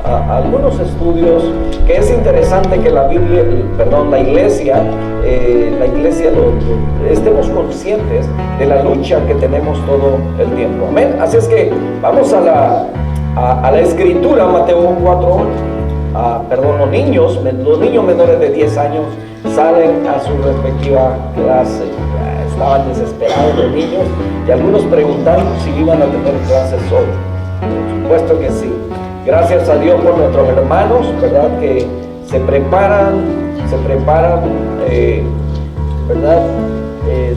algunos estudios que es interesante que la iglesia estemos conscientes de la lucha que tenemos todo el tiempo. Amén. Así es que vamos a la escritura, Mateo 4. Los niños menores de 10 años salen a su respectiva clase. Estaban desesperados los niños y algunos preguntaron si iban a tener clases hoy. Por supuesto que sí. Gracias a Dios por nuestros hermanos, ¿verdad? Que se preparan, ¿verdad?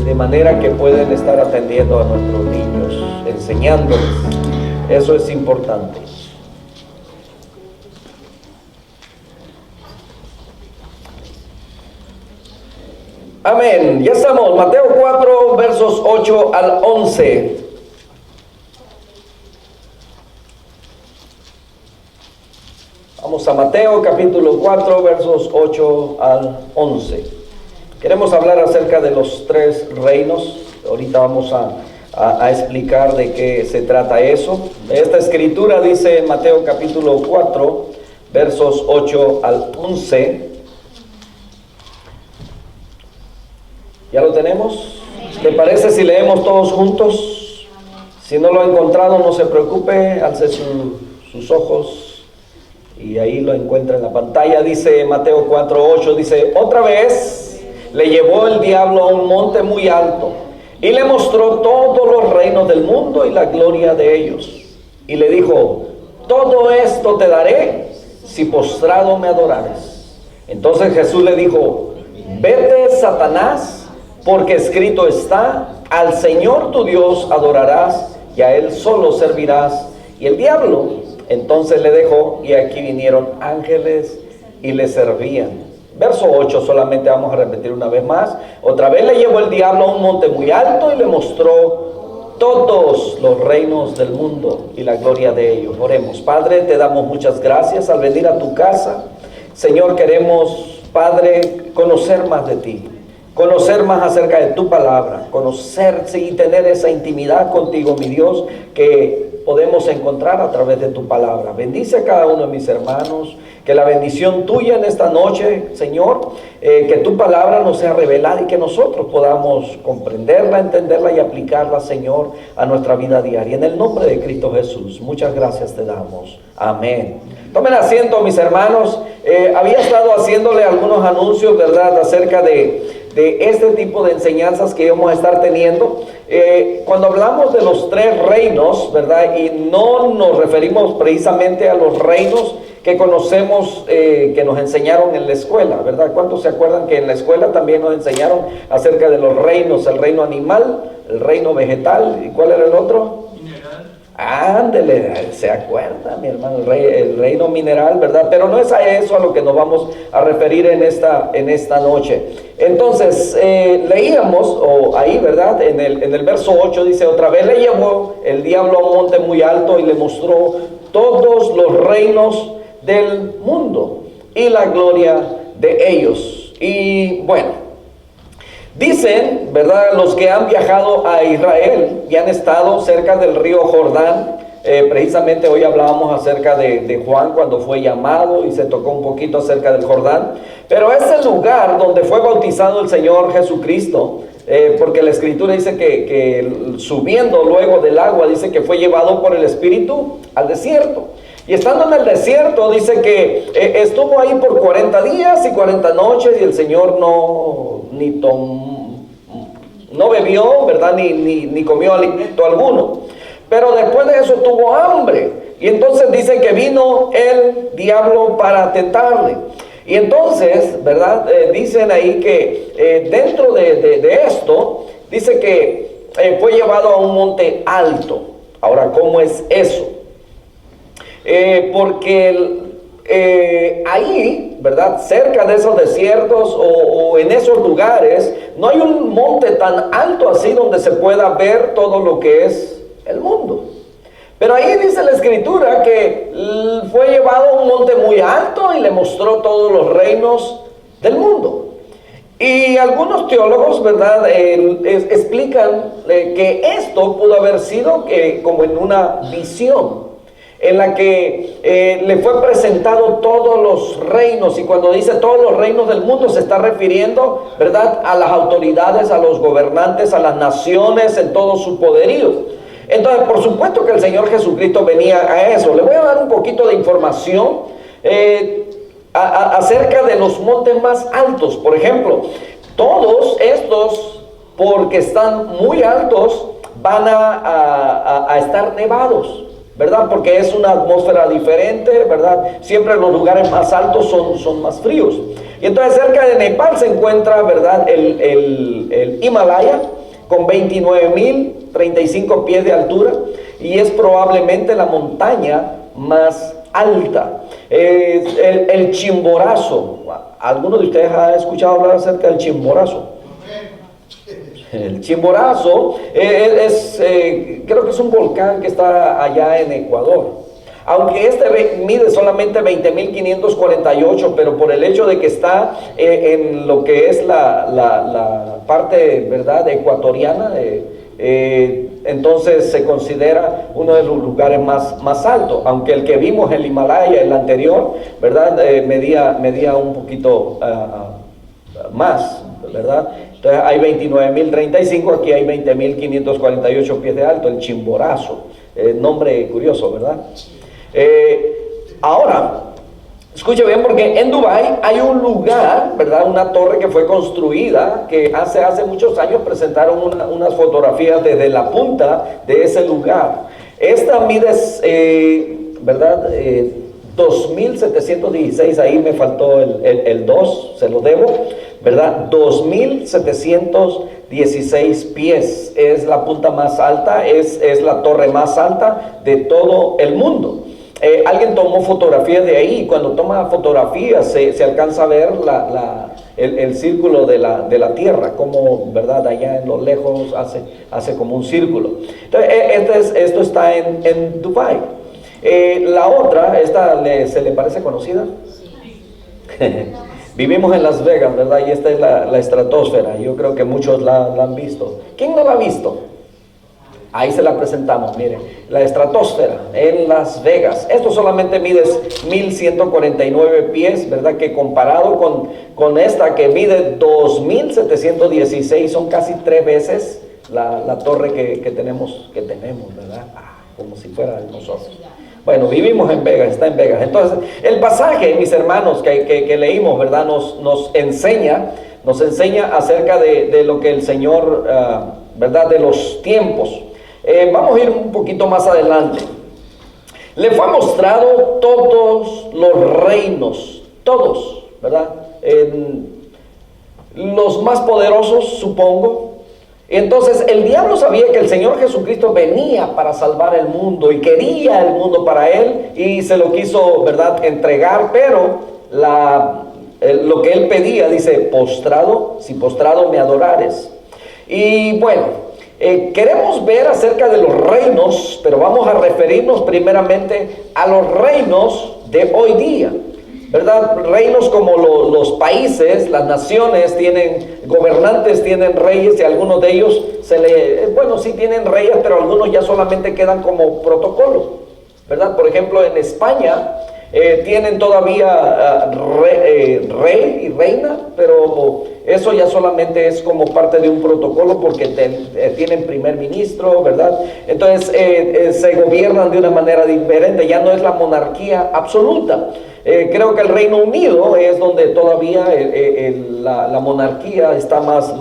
De manera que pueden estar atendiendo a nuestros niños, enseñándoles. Eso es importante. Amén. Ya estamos. Mateo 4, versos 8 al 11. Vamos a Mateo capítulo 4, versos 8 al 11. Queremos hablar acerca de los tres reinos. Ahorita vamos a explicar de qué se trata eso. Esta escritura dice en Mateo capítulo 4, versos 8 al 11. ¿Ya lo tenemos? ¿Le parece si leemos todos juntos? Si no lo ha encontrado, no se preocupe, alce sus ojos y ahí lo encuentra en la pantalla. Dice Mateo 4:8, dice: otra vez le llevó el diablo a un monte muy alto y le mostró todos los reinos del mundo y la gloria de ellos. Y le dijo: todo esto te daré si postrado me adorares. Entonces Jesús le dijo: vete, Satanás, porque escrito está: al Señor tu Dios adorarás y a Él solo servirás. Y el diablo entonces le dejó, y aquí vinieron ángeles y le servían. Verso 8 solamente vamos a repetir una vez más. Otra vez le llevó el diablo a un monte muy alto y le mostró todos los reinos del mundo y la gloria de ellos. Oremos. Padre, te damos muchas gracias al venir a tu casa. Señor, queremos, Padre, conocer más de ti, conocer más acerca de tu palabra, conocerse y tener esa intimidad contigo, mi Dios, que podemos encontrar a través de tu palabra. Bendice a cada uno de mis hermanos, que la bendición tuya en esta noche, Señor, que tu palabra nos sea revelada y que nosotros podamos comprenderla, entenderla y aplicarla, Señor, a nuestra vida diaria. En el nombre de Cristo Jesús, muchas gracias te damos. Amén. Tomen asiento, mis hermanos. Había estado haciéndole algunos anuncios, ¿verdad?, acerca de este tipo de enseñanzas que vamos a estar teniendo. Cuando hablamos de los tres reinos, ¿verdad?, y no nos referimos precisamente a los reinos que conocemos, que nos enseñaron en la escuela, ¿verdad? ¿Cuántos se acuerdan que en la escuela también nos enseñaron acerca de los reinos? El reino animal, el reino vegetal, ¿y cuál era el otro? Ándele, se acuerda, mi hermano, el reino mineral, ¿verdad? Pero no es a eso a lo que nos vamos a referir en esta noche. Entonces, leíamos, ahí, ¿verdad? En el verso 8 dice: otra vez le llevó el diablo a un monte muy alto y le mostró todos los reinos del mundo y la gloria de ellos. Y bueno, dicen, ¿verdad?, los que han viajado a Israel y han estado cerca del río Jordán. Precisamente hoy hablábamos acerca de Juan cuando fue llamado y se tocó un poquito acerca del Jordán. Pero es el lugar donde fue bautizado el Señor Jesucristo, porque la Escritura dice que subiendo luego del agua, dice que fue llevado por el Espíritu al desierto. Y estando en el desierto, dice que estuvo ahí por 40 días y 40 noches y el Señor no bebió, ¿verdad?, ni comió alimento alguno. Pero después de eso tuvo hambre. Y entonces dice que vino el diablo para tentarle. Y entonces, ¿verdad?, dicen ahí que dentro de esto, dice que fue llevado a un monte alto. Ahora, ¿cómo es eso? Porque ahí, ¿verdad?, cerca de esos desiertos o en esos lugares, no hay un monte tan alto así donde se pueda ver todo lo que es el mundo. Pero ahí dice la Escritura que fue llevado a un monte muy alto y le mostró todos los reinos del mundo. Y algunos teólogos, ¿verdad?, explican que esto pudo haber sido como en una visión. en la que le fue presentado todos los reinos, y cuando dice todos los reinos del mundo se está refiriendo, ¿verdad?, a las autoridades, a los gobernantes, a las naciones en todo su poderío. Entonces, por supuesto que el Señor Jesucristo venía a eso. Le voy a dar un poquito de información acerca de los montes más altos. Por ejemplo, todos estos, porque están muy altos, van a estar nevados, ¿verdad? Porque es una atmósfera diferente, ¿verdad? Siempre los lugares más altos son más fríos. Y entonces cerca de Nepal se encuentra, ¿verdad?, el Himalaya, con 29.035 pies de altura, y es probablemente la montaña más alta. El Chimborazo. ¿Alguno de ustedes ha escuchado hablar acerca del Chimborazo? El Chimborazo creo que es un volcán que está allá en Ecuador. Aunque mide solamente 20.548, pero por el hecho de que está en lo que es la parte, ¿verdad?, ecuatoriana, entonces se considera uno de los lugares más altos. Aunque el que vimos, el Himalaya, el anterior, ¿verdad?, medía un poquito más, ¿verdad? Entonces hay 29.035, aquí hay 20.548 pies de alto, el Chimborazo. Nombre curioso, ¿verdad? Ahora, escuche bien, porque en Dubái hay un lugar, ¿verdad?, una torre que fue construida, que hace muchos años presentaron unas fotografías desde la punta de ese lugar. Esta mide, ¿verdad?, 2.716, ahí me faltó el 2, se lo debo, ¿verdad? 2.716 pies, es la punta más alta, es la torre más alta de todo el mundo. Alguien tomó fotografías de ahí, y cuando toma fotografías se alcanza a ver el círculo de la tierra, como, ¿verdad?, allá en lo lejos hace como un círculo. Entonces, esto está en Dubái. La otra, ¿se le parece conocida? Sí. Vivimos en Las Vegas, ¿verdad? Y esta es la estratosfera. Yo creo que muchos la han visto. ¿Quién no la ha visto? Ahí se la presentamos, miren, la estratosfera en Las Vegas. Esto solamente mide 1.149 pies, ¿verdad? Que comparado con esta que mide 2.716, son casi 3 veces la torre que tenemos, ¿verdad? Como si fuera de nosotros. Bueno, vivimos en Vegas, está en Vegas. Entonces, el pasaje, mis hermanos, que leímos, ¿verdad?, nos enseña acerca de lo que el Señor, ¿verdad?, de los tiempos. Vamos a ir un poquito más adelante. Le fue mostrado todos los reinos, todos, ¿verdad? Los más poderosos, supongo. Entonces el diablo sabía que el Señor Jesucristo venía para salvar el mundo y quería el mundo para él, y se lo quiso, ¿verdad?, entregar, pero lo que él pedía, dice, postrado, si postrado me adorares. Y bueno, queremos ver acerca de los reinos, pero vamos a referirnos primeramente a los reinos de hoy día, ¿verdad? Reinos como los países, las naciones tienen gobernantes, tienen reyes, y algunos de ellos sí tienen reyes, pero algunos ya solamente quedan como protocolo, ¿verdad? Por ejemplo, en España tienen todavía rey y reina, pero eso ya solamente es como parte de un protocolo, porque tienen primer ministro, ¿verdad? Entonces se gobiernan de una manera diferente, ya no es la monarquía absoluta. Creo que el Reino Unido es donde todavía la monarquía está más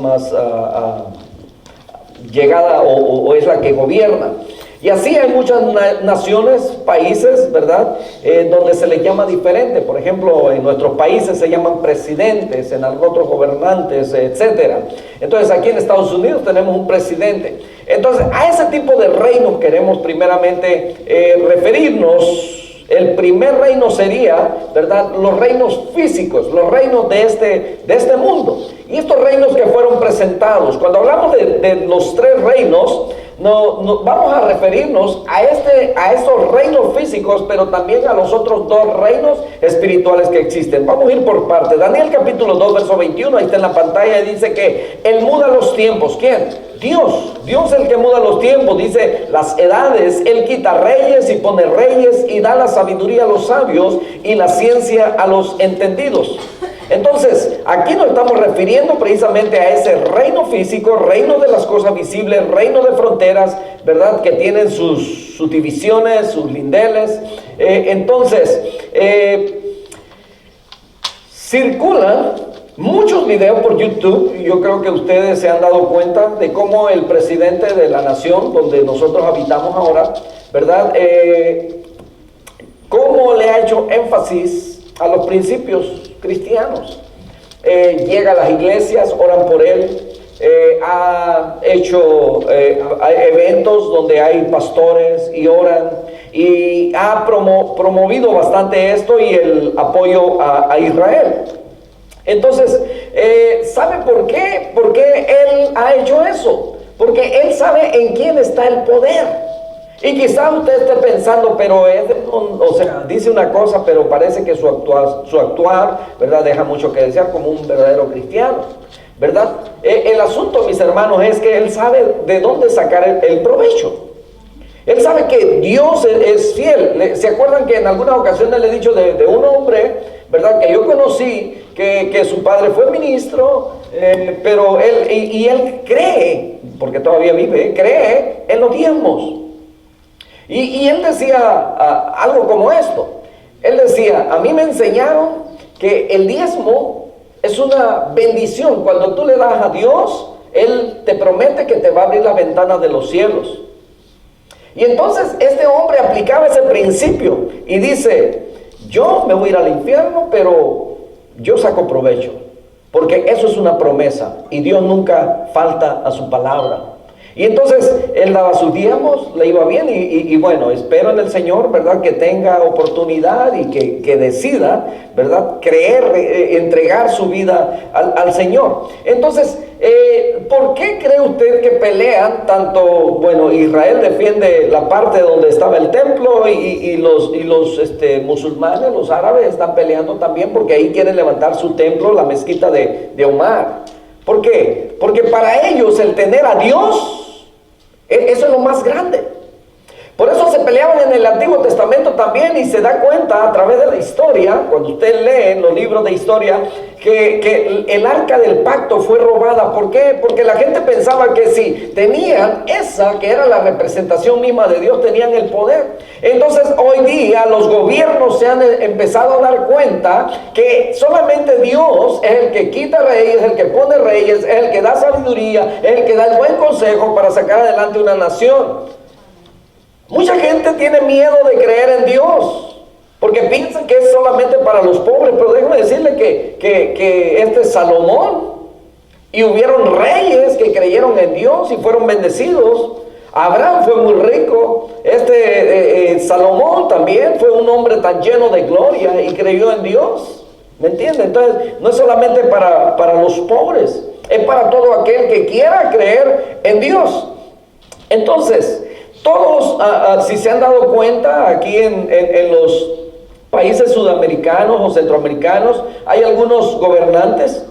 llegada, o es la que gobierna. Y así hay muchas naciones, países, ¿verdad?, donde se les llama diferente. Por ejemplo, en nuestros países se llaman presidentes, en otros gobernantes, etc. Entonces aquí en Estados Unidos tenemos un presidente. Entonces a ese tipo de reinos queremos primeramente referirnos. El primer reino sería, ¿verdad?, los reinos físicos, los reinos de este mundo. Y estos reinos que fueron presentados, cuando hablamos de los 3 reinos, vamos a referirnos a estos reinos físicos, pero también a los otros dos reinos espirituales que existen. Vamos a ir por partes. Daniel capítulo 2, verso 21, ahí está en la pantalla, y dice que Él muda los tiempos. ¿Quién? Dios es el que muda los tiempos. Dice las edades, Él quita reyes y pone reyes, y da la sabiduría a los sabios y la ciencia a los entendidos. Entonces, aquí nos estamos refiriendo precisamente a ese reino físico, reino de las cosas visibles, reino de fronteras, ¿verdad? Que tienen sus divisiones, sus lindeles. Circulan muchos videos por YouTube, y yo creo que ustedes se han dado cuenta de cómo el presidente de la nación, donde nosotros habitamos ahora, ¿verdad? Cómo le ha hecho énfasis a los principios cristianos. Llega a las iglesias, oran por él, ha hecho eventos donde hay pastores y oran, y ha promovido bastante esto y el apoyo a Israel. Entonces, ¿sabe por qué? Porque él ha hecho eso, porque él sabe en quién está el poder. Y quizá usted esté pensando, pero dice una cosa, pero parece que su actuar, ¿verdad?, deja mucho que desear como un verdadero cristiano, ¿verdad? El asunto, mis hermanos, es que él sabe de dónde sacar el provecho. Él sabe que Dios es fiel. ¿Se acuerdan que en algunas ocasiones le he dicho de un hombre, ¿verdad?, que yo conocí, que su padre fue ministro, pero él cree, porque todavía vive, cree en los diezmos. Y él decía algo como esto. Él decía, a mí me enseñaron que el diezmo es una bendición. Cuando tú le das a Dios, Él te promete que te va a abrir las ventanas de los cielos. Y entonces este hombre aplicaba ese principio y dice, yo me voy a ir al infierno, pero yo saco provecho, porque eso es una promesa y Dios nunca falta a su palabra. Y entonces él daba sus diezmos, le iba bien, y bueno, espero en el Señor, ¿verdad?, que tenga oportunidad y que decida, ¿verdad?, creer, entregar su vida al Señor. Entonces, ¿por qué cree usted que pelean tanto? Bueno, Israel defiende la parte donde estaba el templo, y los musulmanes, los árabes, están peleando también porque ahí quieren levantar su templo, la mezquita de Omar. ¿Por qué? Porque para ellos el tener a Dios, eso es lo más grande. Por eso se peleaban en el Antiguo Testamento también, y se da cuenta a través de la historia, cuando usted lee en los libros de historia, que el arca del pacto fue robada. ¿Por qué? Porque la gente pensaba que si tenían esa, que era la representación misma de Dios, tenían el poder. Entonces hoy día los gobiernos se han empezado a dar cuenta que solamente Dios es el que quita reyes, el que pone reyes, es el que da sabiduría, es el que da el buen consejo para sacar adelante una nación. Mucha gente tiene miedo de creer en Dios, porque piensan que es solamente para los pobres, pero déjeme decirle que este es Salomón, y hubieron reyes que creyeron en Dios y fueron bendecidos. Abraham fue muy rico, Salomón también fue un hombre tan lleno de gloria y creyó en Dios, ¿me entiende? Entonces no es solamente para los pobres, es para todo aquel que quiera creer en Dios. Entonces, todos, si se han dado cuenta, aquí en los países sudamericanos o centroamericanos, hay algunos gobernantes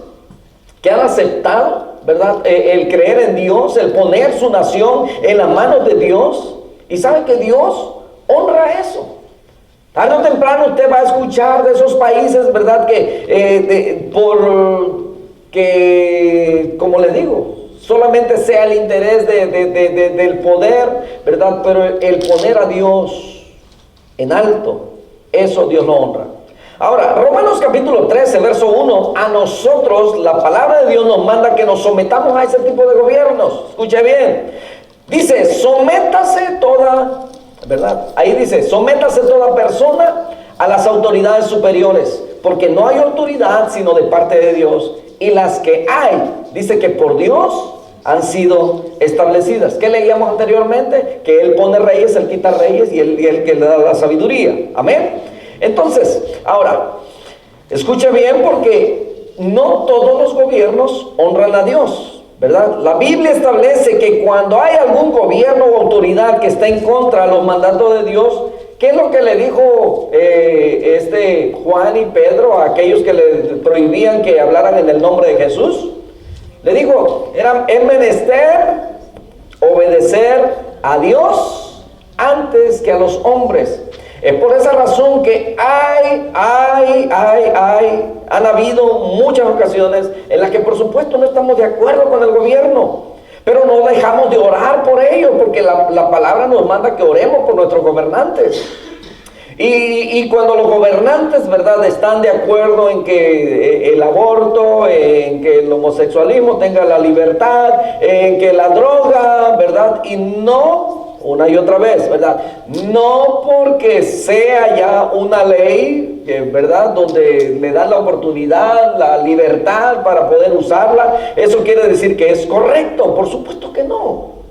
que han aceptado, ¿verdad?, el creer en Dios, el poner su nación en las manos de Dios, y saben que Dios honra eso. Tarde o temprano usted va a escuchar de esos países, ¿verdad?, que como le digo, solamente sea el interés del poder, ¿verdad?, pero el poner a Dios en alto, eso Dios lo honra. Ahora, Romanos capítulo 13, verso 1, a nosotros la palabra de Dios nos manda que nos sometamos a ese tipo de gobiernos. Escuche bien, dice, sométase toda, ¿verdad? Ahí dice, sométase toda persona a las autoridades superiores, porque no hay autoridad sino de parte de Dios, y las que hay, dice que por Dios han sido establecidas. ¿Qué leíamos anteriormente? Que Él pone reyes, Él quita reyes, y Él que le da la sabiduría. Amén. Entonces, ahora, escuche bien, porque no todos los gobiernos honran a Dios. ¿verdad? La Biblia establece que cuando hay algún gobierno o autoridad que está en contra de los mandatos de Dios, ¿qué es lo que le dijo Juan y Pedro a aquellos que le prohibían que hablaran en el nombre de Jesús? Le dijo, es menester obedecer a Dios antes que a los hombres. Es por esa razón que han habido muchas ocasiones en las que por supuesto no estamos de acuerdo con el gobierno, pero no dejamos de orar por ellos, porque la palabra nos manda que oremos por nuestros gobernantes. Y cuando los gobernantes, ¿verdad?, están de acuerdo en que el aborto, en que el homosexualismo tenga la libertad, en que la droga, ¿verdad?, y no, una y otra vez, ¿verdad?, no porque sea ya una ley, ¿verdad?, donde le dan la oportunidad, la libertad para poder usarla, eso quiere decir que es correcto. Por supuesto que no.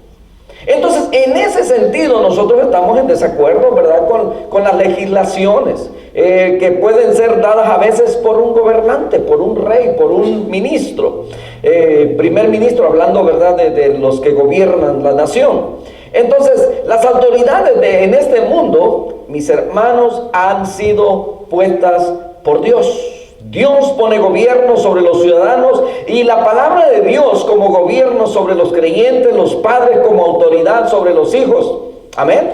Entonces, en ese sentido, nosotros estamos en desacuerdo, ¿verdad?, con las legislaciones que pueden ser dadas a veces por un gobernante, por un rey, por un ministro, primer ministro, hablando, ¿verdad?, de los que gobiernan la nación. Entonces, las autoridades en este mundo, mis hermanos, han sido puestas por Dios. Dios pone gobierno sobre los ciudadanos y la palabra de Dios como gobierno sobre los creyentes, los padres como autoridad sobre los hijos. Amén.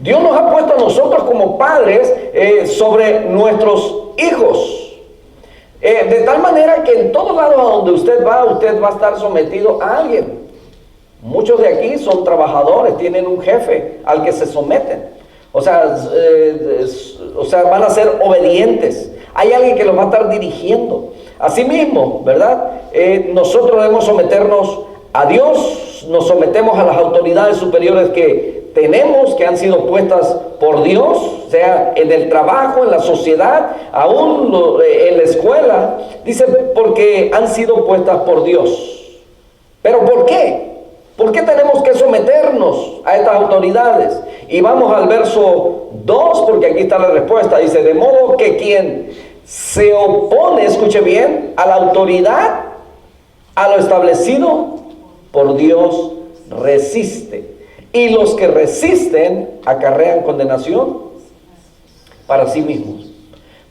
Dios nos ha puesto a nosotros como padres sobre nuestros hijos. De tal manera que en todos lados a donde usted va a estar sometido a alguien. Muchos de aquí son trabajadores, tienen un jefe al que se someten. O sea, van a ser obedientes. Hay alguien que los va a estar dirigiendo. Asimismo, ¿verdad? Nosotros debemos someternos a Dios, nos sometemos a las autoridades superiores que tenemos, que han sido puestas por Dios, sea en el trabajo, en la sociedad, aún en la escuela. Dice, porque han sido puestas por Dios. ¿Pero por qué? ¿Por qué tenemos que someternos a estas autoridades? Y vamos al verso 2, porque aquí está la respuesta. Dice, de modo que quien se opone, escuche bien, a la autoridad, a lo establecido por Dios, resiste. Y los que resisten acarrean condenación para sí mismos.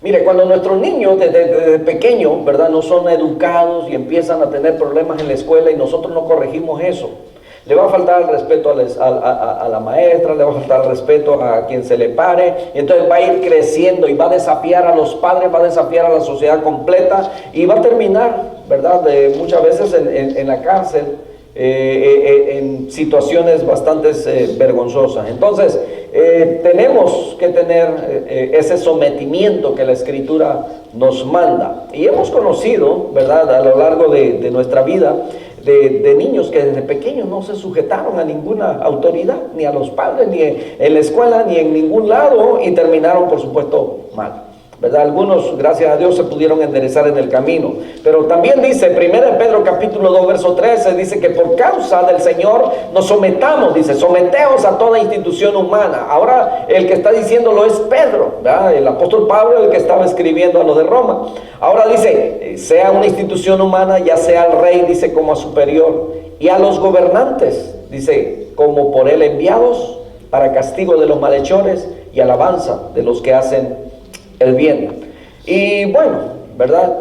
Mire, cuando nuestros niños desde pequeños, ¿verdad?, no son educados y empiezan a tener problemas en la escuela y nosotros no corregimos eso, le va a faltar el respeto a la maestra, le va a faltar el respeto a quien se le pare, y entonces va a ir creciendo y va a desafiar a los padres, va a desafiar a la sociedad completa y va a terminar, ¿verdad?, muchas veces en la cárcel, en situaciones bastante vergonzosas. Entonces, tenemos que tener ese sometimiento que la Escritura nos manda. Y hemos conocido, ¿verdad?, a lo largo de nuestra vida, de niños que desde pequeños no se sujetaron a ninguna autoridad, ni a los padres, ni en la escuela, ni en ningún lado, y terminaron, por supuesto, mal, ¿verdad? Algunos, gracias a Dios, se pudieron enderezar en el camino. Pero también dice, 1 Pedro capítulo 2, verso 13, dice que por causa del Señor nos sometamos, dice, someteos a toda institución humana. Ahora el que está diciéndolo es Pedro, ¿verdad?, el apóstol Pablo, el que estaba escribiendo a los de Roma. Ahora dice, sea una institución humana, ya sea al rey, dice, como a superior, y a los gobernantes, dice, como por él enviados, para castigo de los malhechores y alabanza de los que hacen el bien. Y bueno, ¿verdad?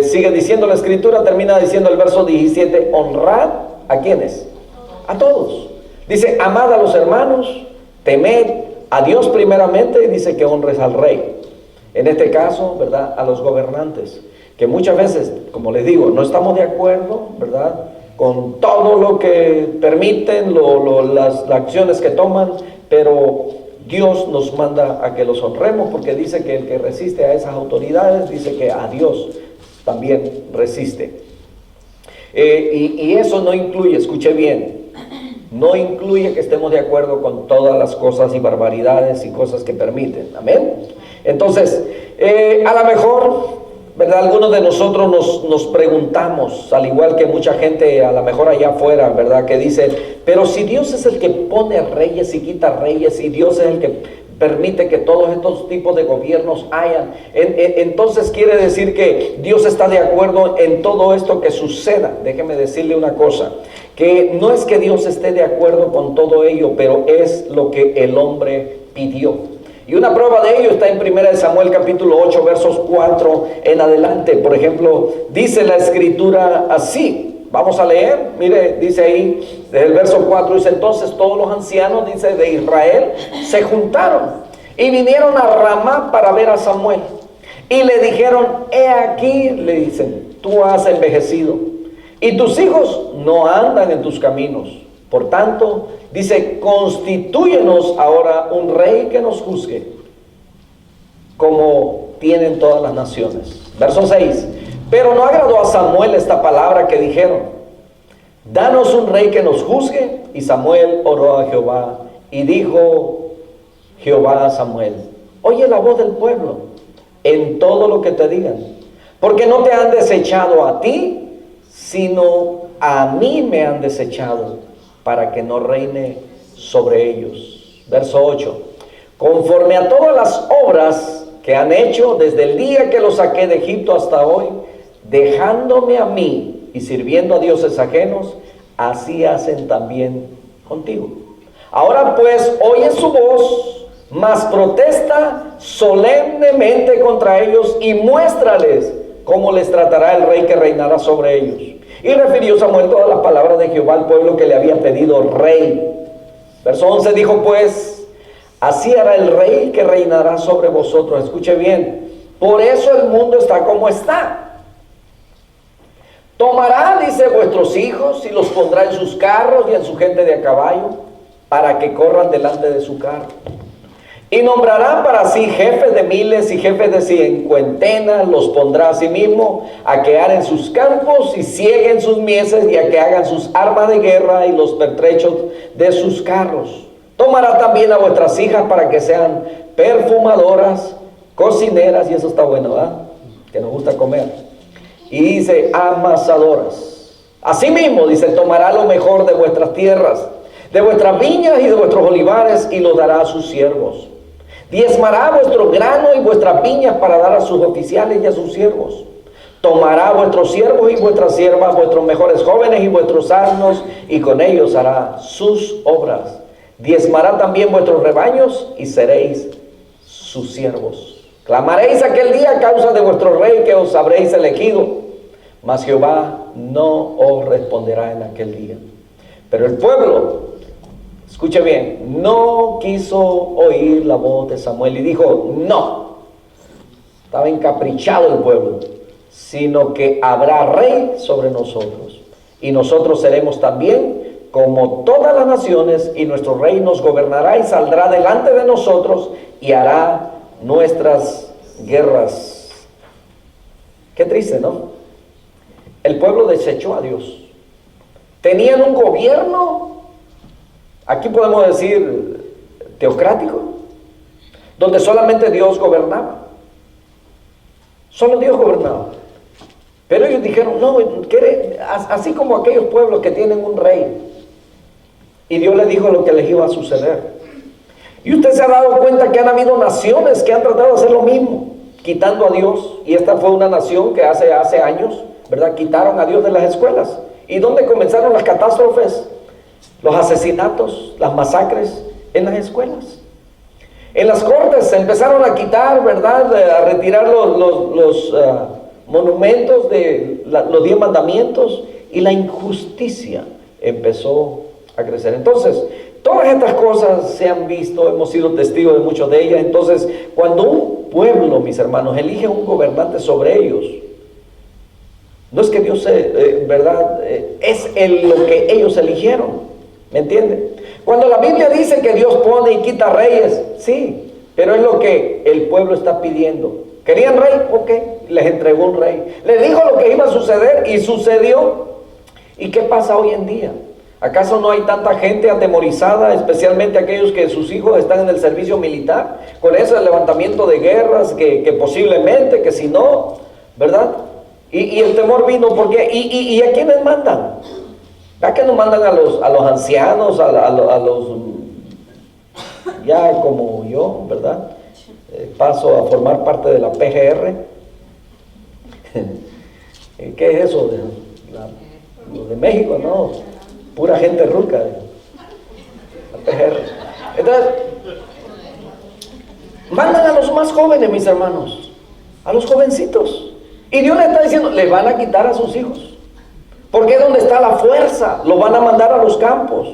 Sigue diciendo la Escritura, termina diciendo el verso 17, honrad ¿a quiénes? A todos. Dice, amad a los hermanos, temed a Dios primeramente, y dice que honres al rey. En este caso, ¿verdad?, a los gobernantes, que muchas veces, como les digo, no estamos de acuerdo, ¿verdad?, con todo lo que permiten, las acciones que toman, pero Dios nos manda a que los honremos, porque dice que el que resiste a esas autoridades, dice que a Dios también resiste. Y eso no incluye, escuche bien, no incluye que estemos de acuerdo con todas las cosas y barbaridades y cosas que permiten. Amén. Entonces, a lo mejor, ¿verdad?, algunos de nosotros nos preguntamos, al igual que mucha gente a lo mejor allá afuera, ¿verdad?, que dice, pero si Dios es el que pone reyes y quita reyes, y Dios es el que permite que todos estos tipos de gobiernos hayan. Entonces quiere decir que Dios está de acuerdo en todo esto que suceda. Déjeme decirle una cosa, que no es que Dios esté de acuerdo con todo ello, pero es lo que el hombre pidió. Y una prueba de ello está en 1 Samuel capítulo 8, versos 4 en adelante. Por ejemplo, dice la escritura así. Vamos a leer, mire, dice ahí, desde el verso 4, dice: entonces todos los ancianos, dice, de Israel, se juntaron y vinieron a Ramá para ver a Samuel. Y le dijeron: he aquí, le dicen, tú has envejecido y tus hijos no andan en tus caminos. Por tanto, dice, constitúyenos ahora un rey que nos juzgue, como tienen todas las naciones. Verso 6. Pero no agradó a Samuel esta palabra que dijeron: danos un rey que nos juzgue. Y Samuel oró a Jehová, y dijo Jehová a Samuel: oye la voz del pueblo en todo lo que te digan, porque no te han desechado a ti, sino a mí me han desechado, para que no reine sobre ellos. Verso 8. Conforme a todas las obras que han hecho desde el día que los saqué de Egipto hasta hoy, dejándome a mí y sirviendo a dioses ajenos, así hacen también contigo. Ahora pues, oye su voz, mas protesta solemnemente contra ellos y muéstrales cómo les tratará el rey que reinará sobre ellos. Y refirió Samuel todas las palabras de Jehová al pueblo que le había pedido rey. Verso 11, dijo pues: así hará el rey que reinará sobre vosotros. Escuche bien, por eso el mundo está como está. Tomará, dice, vuestros hijos y los pondrá en sus carros y en su gente de a caballo, para que corran delante de su carro. Y nombrará para sí jefes de miles y jefes de cincuentenas, los pondrá a sí mismo a que aren sus campos y cieguen sus mieses y a que hagan sus armas de guerra y los pertrechos de sus carros. Tomará también a vuestras hijas para que sean perfumadoras, cocineras, y eso está bueno, ¿verdad? Que nos gusta comer. Y dice, amasadoras. Asimismo, dice, tomará lo mejor de vuestras tierras, de vuestras viñas y de vuestros olivares, y lo dará a sus siervos. Diezmará vuestro grano y vuestras viñas para dar a sus oficiales y a sus siervos. Tomará vuestros siervos y vuestras siervas, vuestros mejores jóvenes y vuestros asnos, y con ellos hará sus obras. Diezmará también vuestros rebaños y seréis sus siervos. Clamaréis aquel día a causa de vuestro rey que os habréis elegido, mas Jehová no os responderá en aquel día. Pero el pueblo, escuche bien, no quiso oír la voz de Samuel y dijo, no, estaba encaprichado el pueblo, sino que habrá rey sobre nosotros, y nosotros seremos también como todas las naciones, y nuestro rey nos gobernará y saldrá delante de nosotros y hará nuestras guerras. Qué triste, ¿no? El pueblo desechó a Dios. Tenían un gobierno, aquí podemos decir teocrático, donde solamente Dios gobernaba. Solo Dios gobernaba. Pero ellos dijeron, no, así como aquellos pueblos que tienen un rey. Y Dios les dijo lo que les iba a suceder. Y usted se ha dado cuenta que han habido naciones que han tratado de hacer lo mismo, quitando a Dios. Y esta fue una nación que hace años, ¿verdad?, quitaron a Dios de las escuelas. ¿Y dónde comenzaron las catástrofes? Los asesinatos, las masacres en las escuelas. En las cortes se empezaron a quitar, ¿verdad?, a retirar los monumentos de los 10 mandamientos, y la injusticia empezó a crecer. Entonces, todas estas cosas se han visto, hemos sido testigos de muchas de ellas. Entonces, cuando un pueblo, mis hermanos, elige un gobernante sobre ellos, no es que Dios, ¿verdad?, es lo que ellos eligieron, ¿me entienden? Cuando la Biblia dice que Dios pone y quita reyes, sí, pero es lo que el pueblo está pidiendo. ¿Querían rey? Ok, les entregó un rey. Les dijo lo que iba a suceder y sucedió. ¿Y qué pasa hoy en día? ¿Acaso no hay tanta gente atemorizada, especialmente aquellos que sus hijos están en el servicio militar, con ese levantamiento de guerras, que posiblemente, que si no, ¿verdad? Y el temor vino porque, ¿y a quiénes mandan? ¿A qué no mandan a los ancianos, a los ya como yo, ¿verdad? Paso a formar parte de la PGR. ¿Qué es eso? Lo de México, no, pura gente ruca, la PGR. Entonces, mandan a los más jóvenes, mis hermanos, a los jovencitos. Y Dios le está diciendo, le van a quitar a sus hijos. Porque es donde está la fuerza, los van a mandar a los campos.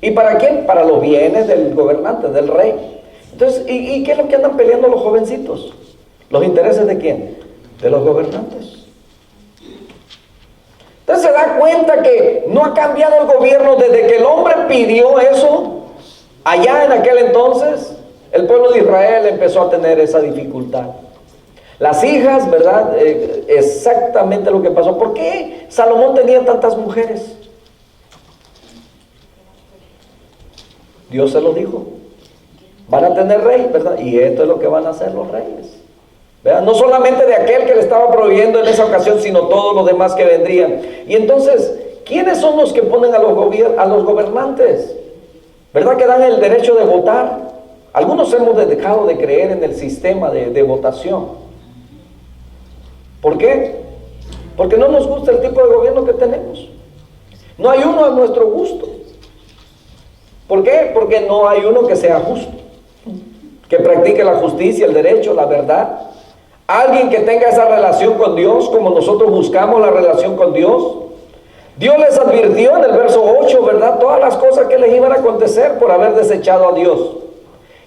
¿Y para quién? Para los bienes del gobernante, del rey. Entonces, ¿y qué es lo que andan peleando los jovencitos? ¿Los intereses de quién? De los gobernantes. Entonces se da cuenta que no ha cambiado el gobierno desde que el hombre pidió eso. Allá en aquel entonces, el pueblo de Israel empezó a tener esa dificultad. Las hijas, ¿verdad? Exactamente lo que pasó. ¿Por qué Salomón tenía tantas mujeres? Dios se lo dijo. Van a tener rey, ¿verdad? Y esto es lo que van a hacer los reyes. ¿Verdad? No solamente de aquel que le estaba proveyendo en esa ocasión, sino todos los demás que vendrían. Y entonces, ¿quiénes son los que ponen a los gobernantes? ¿Verdad que dan el derecho de votar? Algunos hemos dejado de creer en el sistema de votación. ¿Por qué? Porque no nos gusta el tipo de gobierno que tenemos. No hay uno a nuestro gusto. ¿Por qué? Porque no hay uno que sea justo, que practique la justicia, el derecho, la verdad. Alguien que tenga esa relación con Dios, como nosotros buscamos la relación con Dios. Dios les advirtió en el verso 8, ¿verdad? Todas las cosas que les iban a acontecer por haber desechado a Dios.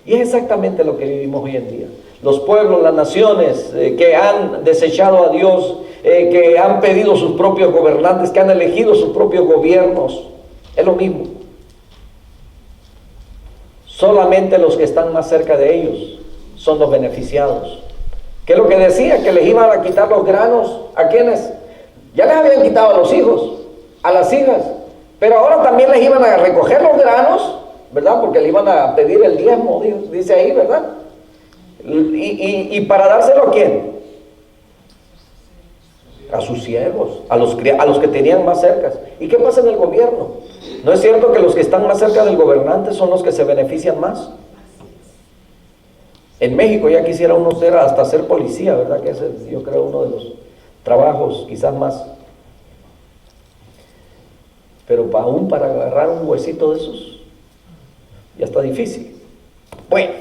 Y es exactamente lo que vivimos hoy en día. Los pueblos, las naciones que han desechado a Dios, que han pedido sus propios gobernantes, que han elegido sus propios gobiernos. Es lo mismo. Solamente los que están más cerca de ellos son los beneficiados. ¿Qué es lo que decía? Que les iban a quitar los granos. ¿A quiénes? Ya les habían quitado a los hijos, a las hijas. Pero ahora también les iban a recoger los granos, ¿verdad? Porque le iban a pedir el diezmo, dice ahí, ¿verdad? ¿Y para dárselo a quién? A sus siervos, a los que tenían más cerca. ¿Y qué pasa en el gobierno? ¿No es cierto que los que están más cerca del gobernante son los que se benefician más? En México ya quisiera uno hasta ser policía, ¿verdad? Que ese es, yo creo, uno de los trabajos quizás más. Pero aún para agarrar un huesito de esos, ya está difícil. Bueno,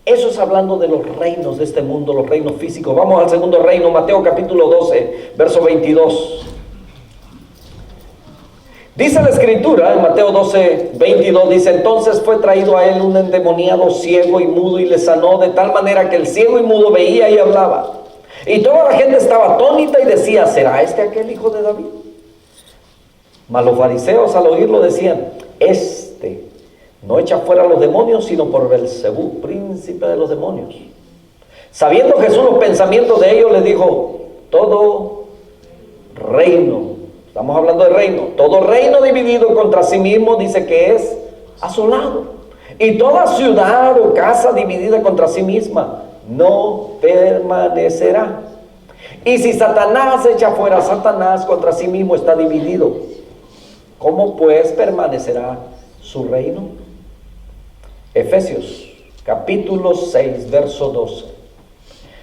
eso es hablando de los reinos de este mundo, los reinos físicos. Vamos al segundo reino, Mateo capítulo 12, verso 22. Dice la escritura en Mateo 12, 22, dice: entonces fue traído a él un endemoniado ciego y mudo y le sanó de tal manera que el ciego y mudo veía y hablaba. Y toda la gente estaba atónita y decía: ¿será este aquel hijo de David? Mas los fariseos al oírlo decían: este no echa fuera a los demonios, sino por Belcebú, príncipe de los demonios. Sabiendo Jesús los pensamientos de ellos, les dijo: todo reino, estamos hablando de reino, todo reino dividido contra sí mismo, dice que es asolado. Y toda ciudad o casa dividida contra sí misma no permanecerá. Y si Satanás echa fuera a Satanás, contra sí mismo está dividido. ¿Cómo pues permanecerá su reino? Efesios capítulo 6, verso 12.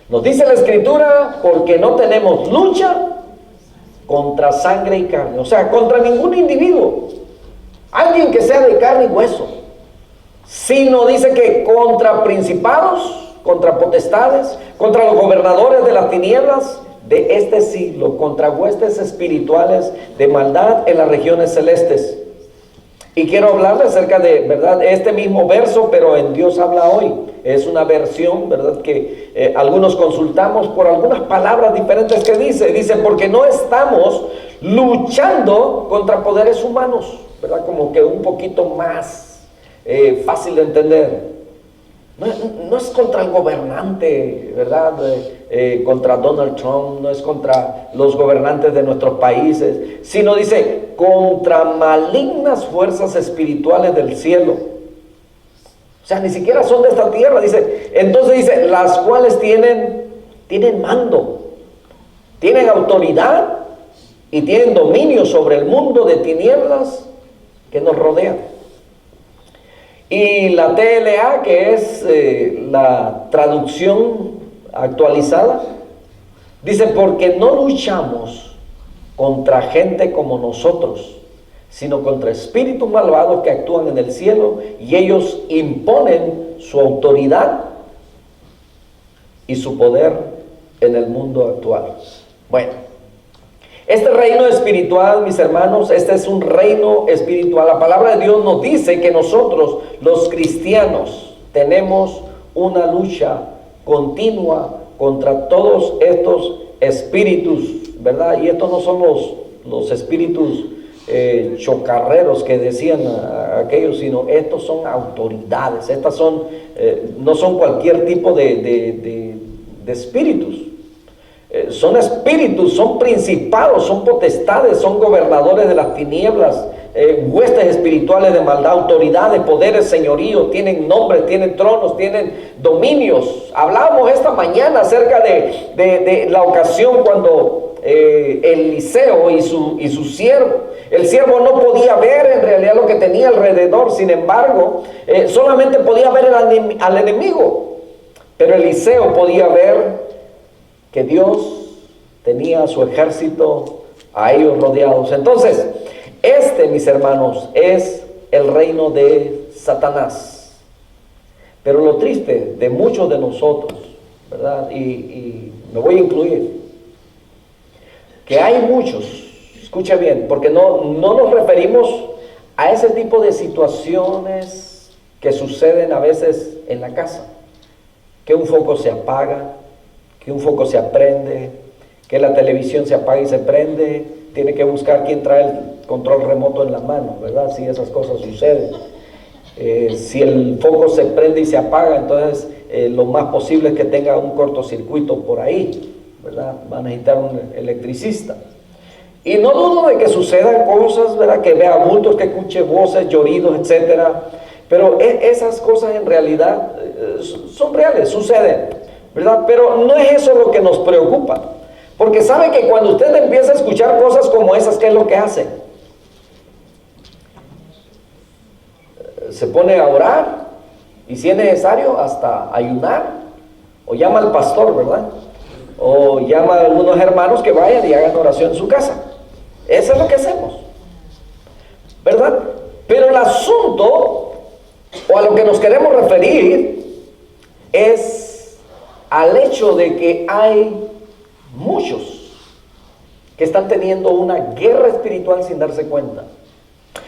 Nos dice la escritura: porque no tenemos lucha contra sangre y carne, o sea, contra ningún individuo, alguien que sea de carne y hueso, sino dice que contra principados, contra potestades, contra los gobernadores de las tinieblas de este siglo, contra huestes espirituales de maldad en las regiones celestes. Y quiero hablarle acerca de, ¿verdad?, este mismo verso, pero en Dios habla hoy. Es una versión, ¿verdad?, que algunos consultamos por algunas palabras diferentes que dice, porque no estamos luchando contra poderes humanos, ¿verdad?, como que un poquito más fácil de entender. No es contra el gobernante, ¿verdad?, contra Donald Trump, no es contra los gobernantes de nuestros países, sino dice contra malignas fuerzas espirituales del cielo. O sea, ni siquiera son de esta tierra, dice. Entonces dice, las cuales tienen mando, tienen autoridad y tienen dominio sobre el mundo de tinieblas que nos rodea. Y la TLA, que es la traducción actualizada, dice, porque no luchamos contra gente como nosotros, sino contra espíritus malvados que actúan en el cielo, y ellos imponen su autoridad y su poder en el mundo actual. Bueno, este reino espiritual, mis hermanos, este es un reino espiritual. La palabra de Dios nos dice que nosotros, los cristianos, tenemos una lucha continua contra todos estos espíritus, ¿verdad? Y estos no son los espíritus chocarreros que decían aquellos, sino estos son autoridades. Estas son, no son cualquier tipo de espíritus. Son espíritus, son principados, son potestades, son gobernadores de las tinieblas, huestes espirituales de maldad, autoridades, poderes, señoríos, tienen nombres, tienen tronos, tienen dominios. Hablábamos esta mañana acerca de la ocasión cuando Eliseo y su siervo, el siervo no podía ver en realidad lo que tenía alrededor, sin embargo, solamente podía ver al enemigo, pero Eliseo podía ver que Dios tenía a su ejército a ellos rodeados. Entonces, mis hermanos, es el reino de Satanás. Pero lo triste de muchos de nosotros, ¿verdad? Y me voy a incluir, que hay muchos, escucha bien, porque no nos referimos a ese tipo de situaciones que suceden a veces en la casa, que un foco se apaga, que un foco se prende, que la televisión se apaga y se prende, tiene que buscar quién trae el control remoto en la mano, ¿verdad? Si esas cosas suceden. Si el foco se prende y se apaga, entonces lo más posible es que tenga un cortocircuito por ahí, ¿verdad? Va a necesitar un electricista. Y no dudo de que sucedan cosas, ¿verdad? Que vea bultos, que escuche voces, lloridos, etcétera. Pero esas cosas en realidad son reales, suceden, ¿verdad? Pero no es eso lo que nos preocupa, porque sabe que cuando usted empieza a escuchar cosas como esas, ¿qué es lo que hace? Se pone a orar, y si es necesario hasta ayunar, o llama al pastor, ¿verdad? O llama a algunos hermanos que vayan y hagan oración en su casa. Eso es lo que hacemos, ¿verdad? Pero el asunto, o a lo que nos queremos referir, es al hecho de que hay muchos que están teniendo una guerra espiritual sin darse cuenta.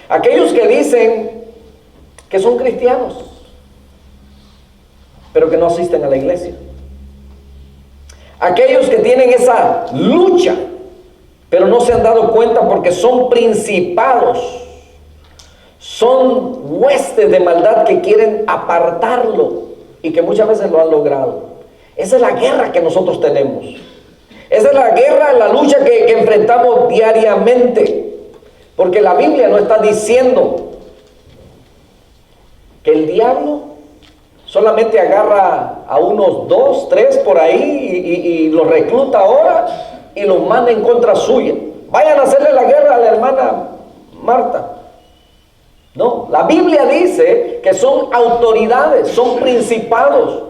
Aquellos que dicen que son cristianos, pero que no asisten a la iglesia. Aquellos que tienen esa lucha, pero no se han dado cuenta porque son principados, son huestes de maldad que quieren apartarlo y que muchas veces lo han logrado. Esa es la guerra que nosotros tenemos. Esa es la guerra, la lucha que enfrentamos diariamente. Porque la Biblia no está diciendo que el diablo solamente agarra a unos 2, 3 por ahí y los recluta ahora y los manda en contra suya. Vayan a hacerle la guerra a la hermana Marta. No, la Biblia dice que son autoridades, son principados,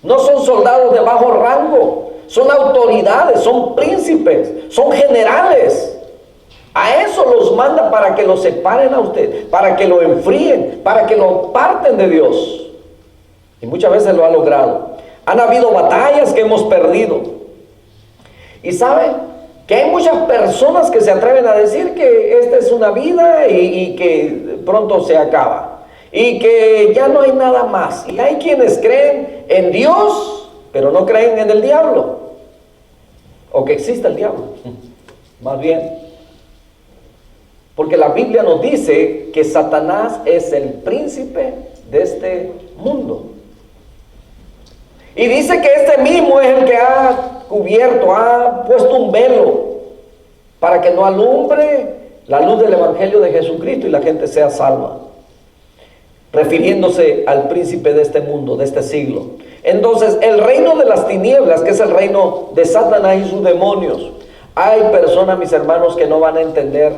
no son soldados de bajo rango, son autoridades, son príncipes, son generales. A eso los manda para que lo separen a usted, para que lo enfríen, para que lo aparten de Dios. Y muchas veces lo ha logrado. Han habido batallas que hemos perdido. Y ¿saben? Que hay muchas personas que se atreven a decir que esta es una vida y que pronto se acaba. Y que ya no hay nada más. Y hay quienes creen en Dios, pero no creen en el diablo. O que existe el diablo. Más bien. Porque la Biblia nos dice que Satanás es el príncipe de este mundo. Y dice que este mismo es el que ha cubierto, ha puesto un velo para que no alumbre la luz del Evangelio de Jesucristo y la gente sea salva. Refiriéndose al príncipe de este mundo, de este siglo. Entonces, el reino de las tinieblas, que es el reino de Satanás y sus demonios, hay personas, mis hermanos, que no van a entender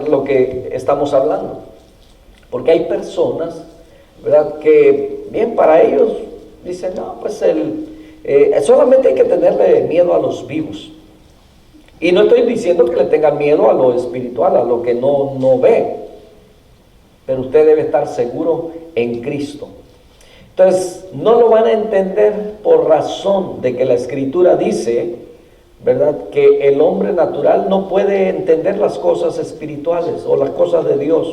lo que estamos hablando. Porque hay personas, ¿verdad?, que bien para ellos dicen, no, pues solamente hay que tenerle miedo a los vivos. Y no estoy diciendo que le tengan miedo a lo espiritual, a lo que no ve, pero usted debe estar seguro en Cristo. Entonces, no lo van a entender por razón de que la Escritura dice, ¿verdad?, que el hombre natural no puede entender las cosas espirituales o las cosas de Dios,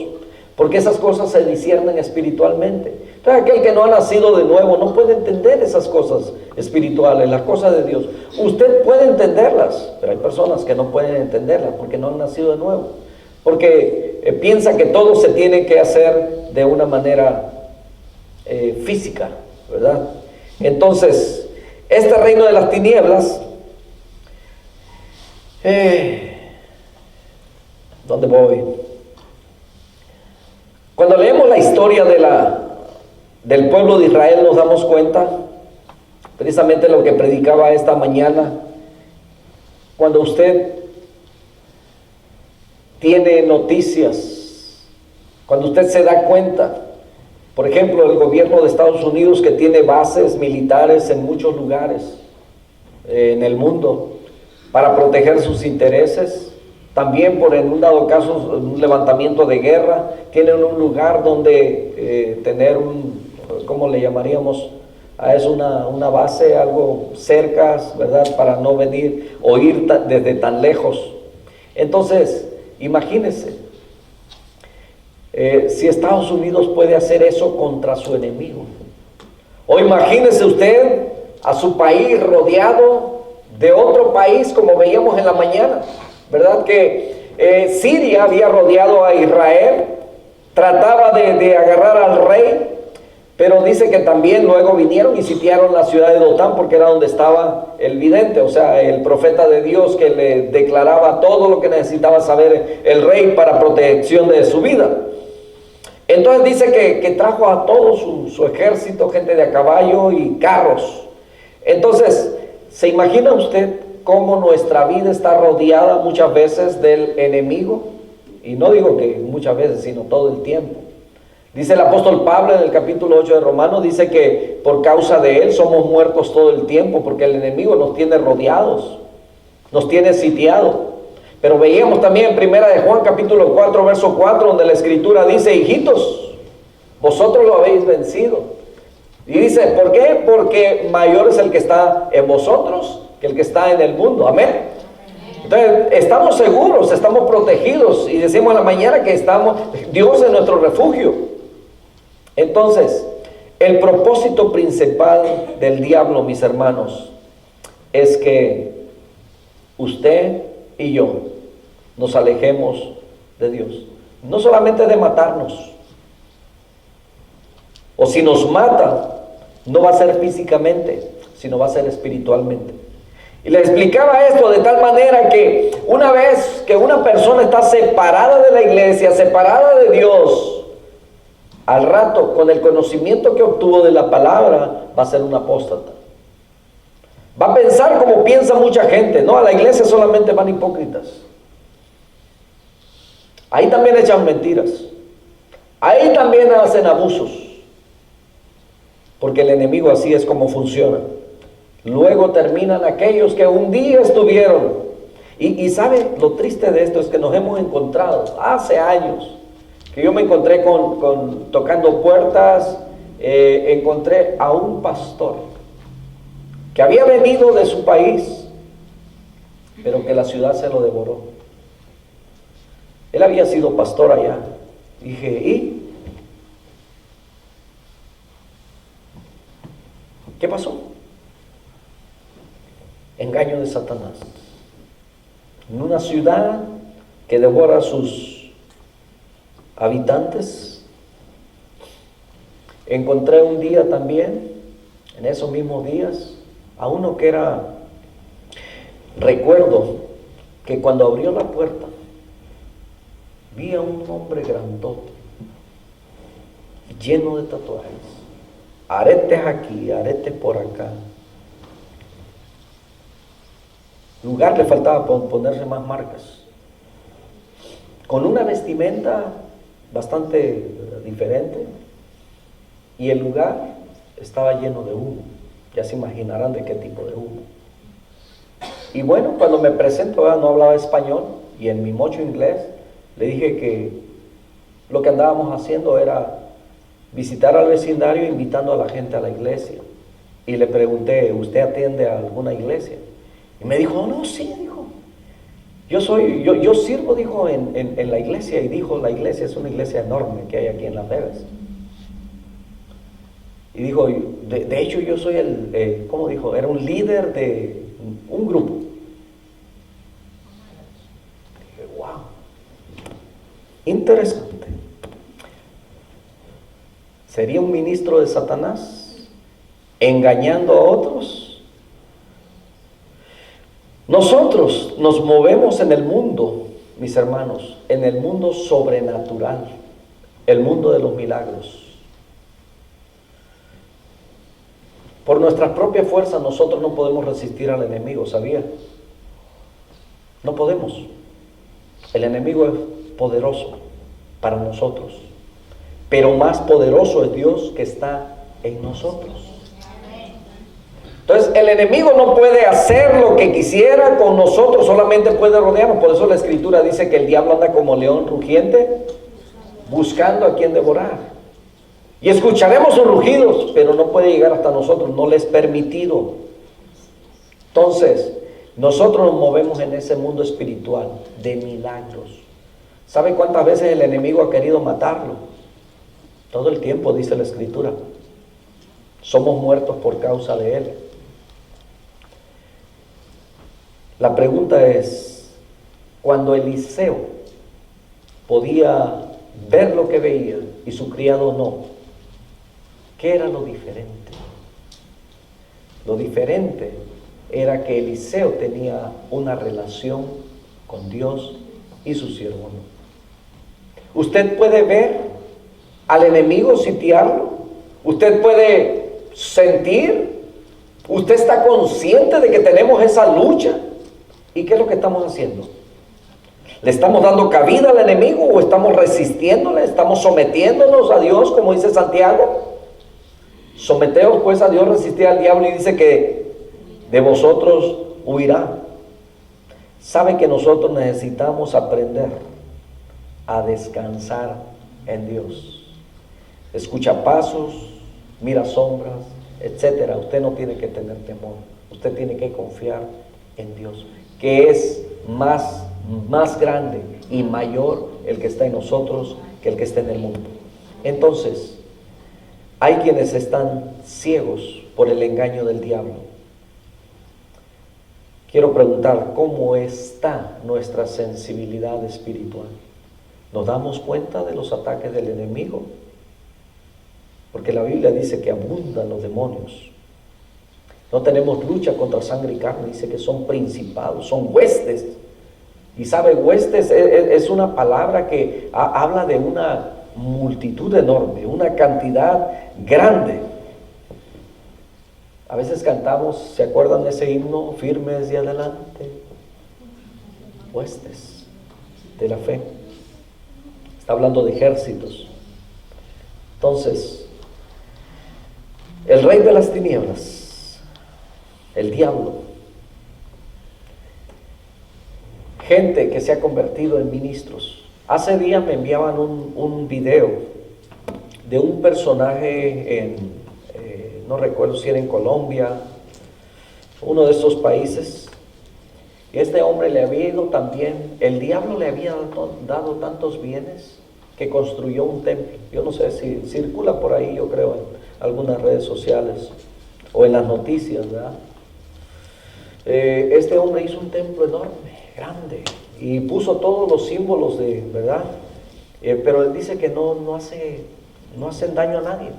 porque esas cosas se disciernen espiritualmente. Entonces, aquel que no ha nacido de nuevo no puede entender esas cosas espirituales, las cosas de Dios. Usted puede entenderlas, pero hay personas que no pueden entenderlas porque no han nacido de nuevo, porque piensa que todo se tiene que hacer de una manera física, ¿verdad? Entonces, este reino de las tinieblas, ¿dónde voy? Cuando leemos la historia del pueblo de Israel, nos damos cuenta, precisamente lo que predicaba esta mañana, cuando usted tiene noticias, cuando usted se da cuenta, por ejemplo, el gobierno de Estados Unidos, que tiene bases militares en muchos lugares en el mundo para proteger sus intereses, también por en un dado caso un levantamiento de guerra, tienen un lugar donde tener ¿cómo le llamaríamos a eso? Una base, algo cerca, ¿verdad?, para no venir o ir desde tan lejos. Entonces, imagínense, si Estados Unidos puede hacer eso contra su enemigo, o imagínese usted a su país rodeado de otro país, como veíamos en la mañana, ¿verdad?, que Siria había rodeado a Israel, trataba de agarrar al rey, pero dice que también luego vinieron y sitiaron la ciudad de Dotán, porque era donde estaba el vidente, o sea, el profeta de Dios, que le declaraba todo lo que necesitaba saber el rey para protección de su vida. Entonces dice que trajo a todo su ejército, gente de a caballo y carros. Entonces, ¿se imagina usted cómo nuestra vida está rodeada muchas veces del enemigo? Y no digo que muchas veces, sino todo el tiempo. Dice el apóstol Pablo en el capítulo 8 de Romanos, dice que por causa de él somos muertos todo el tiempo, porque el enemigo nos tiene rodeados, nos tiene sitiado. Pero veíamos también en primera de Juan capítulo 4, verso 4, donde la Escritura dice, hijitos, vosotros lo habéis vencido. Y dice, ¿por qué? Porque mayor es el que está en vosotros que el que está en el mundo. Amén. Entonces, estamos seguros, estamos protegidos, y decimos en la mañana que Dios es nuestro refugio. Entonces, el propósito principal del diablo, mis hermanos, es que usted y yo nos alejemos de Dios. No solamente de matarnos, o si nos mata, no va a ser físicamente, sino va a ser espiritualmente. Y le explicaba esto de tal manera que una vez que una persona está separada de la iglesia, separada de Dios, al rato, con el conocimiento que obtuvo de la palabra, va a ser un apóstata. Va a pensar como piensa mucha gente, ¿no? A la iglesia solamente van hipócritas. Ahí también echan mentiras. Ahí también hacen abusos. Porque el enemigo así es como funciona. Luego terminan aquellos que un día estuvieron. Y ¿sabe? Lo triste de esto es que nos hemos encontrado hace años. Que yo me encontré tocando puertas. Encontré a un pastor que había venido de su país, pero que la ciudad se lo devoró. Él había sido pastor allá. Dije, ¿y qué pasó? Engaño de Satanás. En una ciudad que devora a sus habitantes. Encontré un día también, en esos mismos días, a uno que recuerdo que cuando abrió la puerta, vi a un hombre grandote, lleno de tatuajes, aretes aquí, aretes por acá. Lugar le faltaba ponerse más marcas. Con una vestimenta bastante diferente, y el lugar estaba lleno de humo. Ya se imaginarán de qué tipo de humo. Y bueno, cuando me presento, no hablaba español, y en mi mocho inglés le dije que lo que andábamos haciendo era visitar al vecindario invitando a la gente a la iglesia. Y le pregunté, ¿usted atiende a alguna iglesia? Y me dijo, no, sí, dijo. Yo sirvo, dijo, en la iglesia. Y dijo, la iglesia es una iglesia enorme que hay aquí en Las Vegas. Y dijo, de hecho yo soy ¿cómo dijo? Era un líder de un grupo. Dije, wow, interesante. ¿Sería un ministro de Satanás engañando a otros? Nosotros nos movemos en el mundo, mis hermanos, en el mundo sobrenatural, el mundo de los milagros. Por nuestras propias fuerzas nosotros no podemos resistir al enemigo, ¿sabía? No podemos. El enemigo es poderoso para nosotros, pero más poderoso es Dios que está en nosotros. Entonces el enemigo no puede hacer lo que quisiera con nosotros, solamente puede rodearnos. Por eso la Escritura dice que el diablo anda como león rugiente, buscando a quien devorar. Y escucharemos sus rugidos, pero no puede llegar hasta nosotros, no le es permitido. Entonces, nosotros nos movemos en ese mundo espiritual de milagros. ¿Sabe cuántas veces el enemigo ha querido matarlo? Todo el tiempo, dice la Escritura. Somos muertos por causa de él. La pregunta es, cuando Eliseo podía ver lo que veía y su criado no, ¿qué era lo diferente? Lo diferente era que Eliseo tenía una relación con Dios y su siervo no. Usted puede ver al enemigo sitiarlo, usted puede sentir, usted está consciente de que tenemos esa lucha. ¿Y qué es lo que estamos haciendo? ¿Le estamos dando cabida al enemigo o estamos resistiéndole? ¿Estamos sometiéndonos a Dios, como dice Santiago? Someteos pues a Dios, resistid al diablo, y dice que de vosotros huirá. Sabe que nosotros necesitamos aprender a descansar en Dios. Escucha pasos, mira sombras, etcétera. Usted no tiene que tener temor, usted tiene que confiar en Dios, que es más grande y mayor el que está en nosotros que el que está en el mundo. Entonces, hay quienes están ciegos por el engaño del diablo. Quiero preguntar, ¿cómo está nuestra sensibilidad espiritual? ¿Nos damos cuenta de los ataques del enemigo? Porque la Biblia dice que abundan los demonios. No tenemos lucha contra sangre y carne, dice que son principados, son huestes. Y sabe, huestes es una palabra que habla de una multitud enorme, una cantidad grande. A veces cantamos, ¿se acuerdan de ese himno? Firmes y adelante, huestes de la fe. Está hablando de ejércitos. Entonces, el rey de las tinieblas, el diablo, gente que se ha convertido en ministros. Hace días me enviaban un video de un personaje no recuerdo si era en Colombia, uno de estos países. Este hombre le había ido también, el diablo le había dado tantos bienes que construyó un templo. Yo no sé si circula por ahí, yo creo, en algunas redes sociales o en las noticias, ¿verdad? Este hombre hizo un templo enorme, grande, y puso todos los símbolos de, ¿verdad? Pero él dice que no hacen daño a nadie.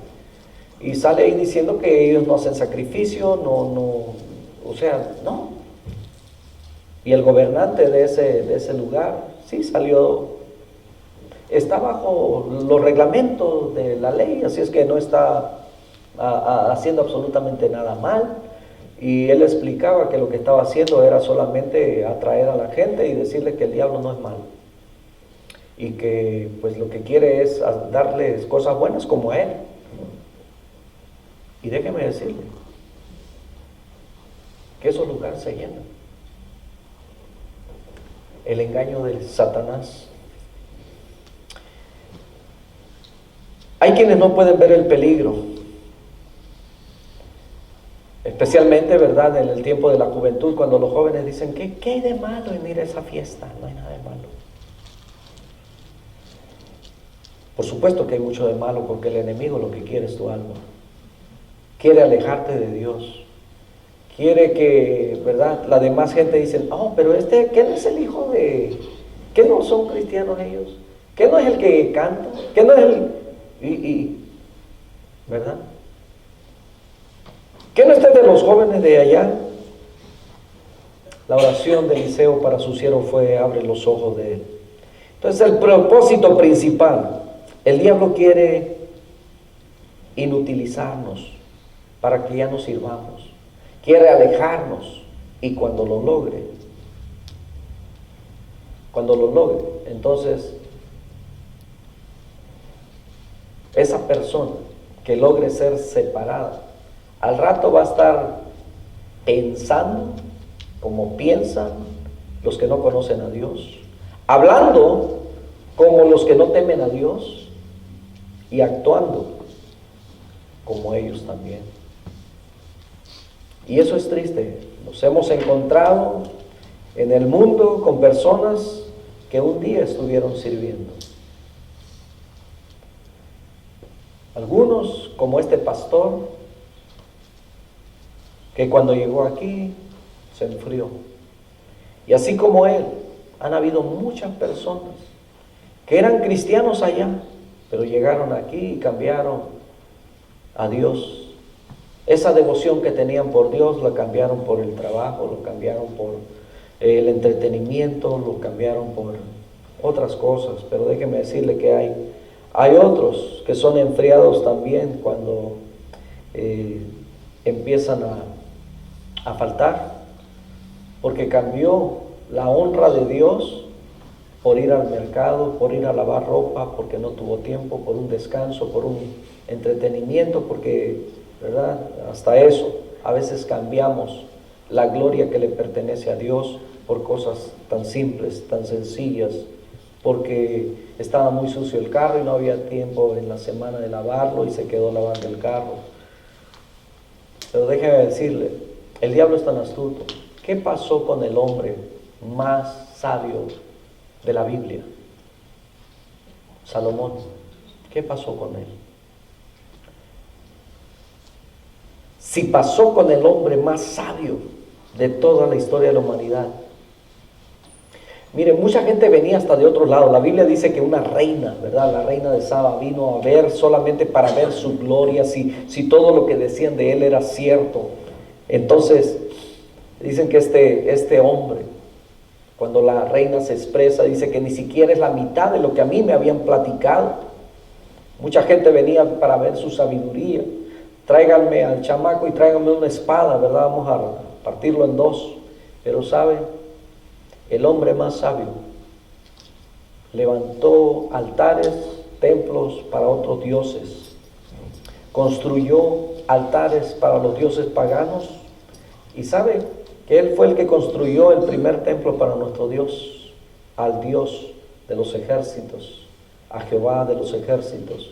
Y sale ahí diciendo que ellos no hacen sacrificio, o sea, no. Y el gobernante de ese lugar, sí salió, está bajo los reglamentos de la ley, así es que no está haciendo absolutamente nada mal. Y él explicaba que lo que estaba haciendo era solamente atraer a la gente y decirle que el diablo no es malo. y que pues lo que quiere es darles cosas buenas como a él. Y déjeme decirle que esos lugares se llenan. El engaño de Satanás. Hay quienes no pueden ver el peligro, especialmente, ¿verdad?, en el tiempo de la juventud, cuando los jóvenes dicen, ¿qué hay de malo en ir a esa fiesta? No hay nada de malo. Por supuesto que hay mucho de malo, porque el enemigo lo que quiere es tu alma. Quiere alejarte de Dios. Quiere que, ¿verdad?, la demás gente dice, oh, pero ¿qué no es el hijo de...? ¿Qué no son cristianos ellos? ¿Qué no es el que canta? ¿Qué no es el...? ¿Verdad? ¿Qué no es de los jóvenes de allá? La oración de Eliseo para su siervo fue, abre los ojos de él. Entonces el propósito principal, el diablo quiere inutilizarnos para que ya no sirvamos. Quiere alejarnos, y cuando lo logre, entonces esa persona que logre ser separada, al rato va a estar pensando como piensan los que no conocen a Dios, hablando como los que no temen a Dios y actuando como ellos también. Y eso es triste. Nos hemos encontrado en el mundo con personas que un día estuvieron sirviendo. Algunos, como este pastor, que cuando llegó aquí se enfrió. Y así como él, han habido muchas personas que eran cristianos allá, pero llegaron aquí y cambiaron a Dios. Esa devoción que tenían por Dios la cambiaron por el trabajo, lo cambiaron por el entretenimiento, lo cambiaron por otras cosas. Pero déjeme decirle que hay otros que son enfriados también cuando empiezan a faltar, porque cambió la honra de Dios por ir al mercado, por ir a lavar ropa, porque no tuvo tiempo, por un descanso, por un entretenimiento, porque, ¿verdad?, hasta eso, a veces cambiamos la gloria que le pertenece a Dios por cosas tan simples, tan sencillas, porque estaba muy sucio el carro y no había tiempo en la semana de lavarlo y se quedó lavando el carro. Pero déjeme decirle, el diablo es tan astuto. ¿Qué pasó con el hombre más sabio de la Biblia? Salomón. ¿Qué pasó con él? Si pasó con el hombre más sabio de toda la historia de la humanidad. Miren, mucha gente venía hasta de otros lados. La Biblia dice que una reina, ¿verdad?, la reina de Saba, vino a ver solamente para ver su gloria, si todo lo que decían de él era cierto. Entonces, dicen que este hombre, cuando la reina se expresa, dice que ni siquiera es la mitad de lo que a mí me habían platicado. Mucha gente venía para ver su sabiduría. Tráiganme al chamaco y tráiganme una espada, ¿verdad? Vamos a partirlo en dos. Pero ¿saben? El hombre más sabio levantó altares, templos para otros dioses. Construyó altares para los dioses paganos. Y ¿sabe? Que él fue el que construyó el primer templo para nuestro Dios, al Dios de los ejércitos, a Jehová de los ejércitos.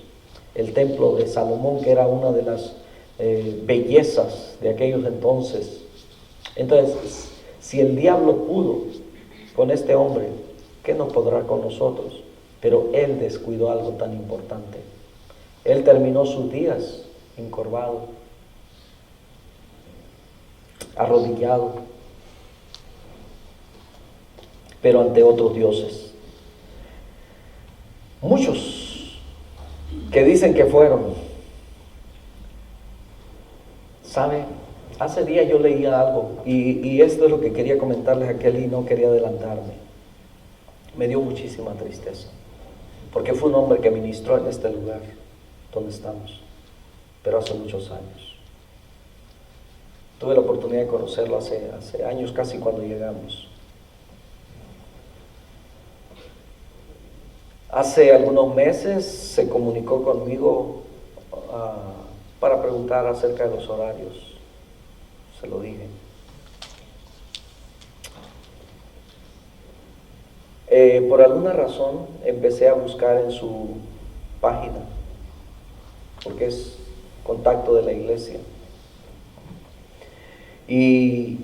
El templo de Salomón, que era una de las bellezas de aquellos entonces. Entonces, si el diablo pudo con este hombre, ¿qué no podrá con nosotros? Pero él descuidó algo tan importante. Él terminó sus días encorvado, arrodillado, pero ante otros dioses. Muchos que dicen que fueron, ¿sabe? Hace días yo leía algo y esto es lo que quería comentarles a aquel y no quería adelantarme. Me dio muchísima tristeza, porque fue un hombre que ministró en este lugar donde estamos, pero hace muchos años. Tuve la oportunidad de conocerlo hace años, casi cuando llegamos. Hace algunos meses se comunicó conmigo para preguntar acerca de los horarios. Se lo dije. Por alguna razón empecé a buscar en su página, porque es contacto de la iglesia. Y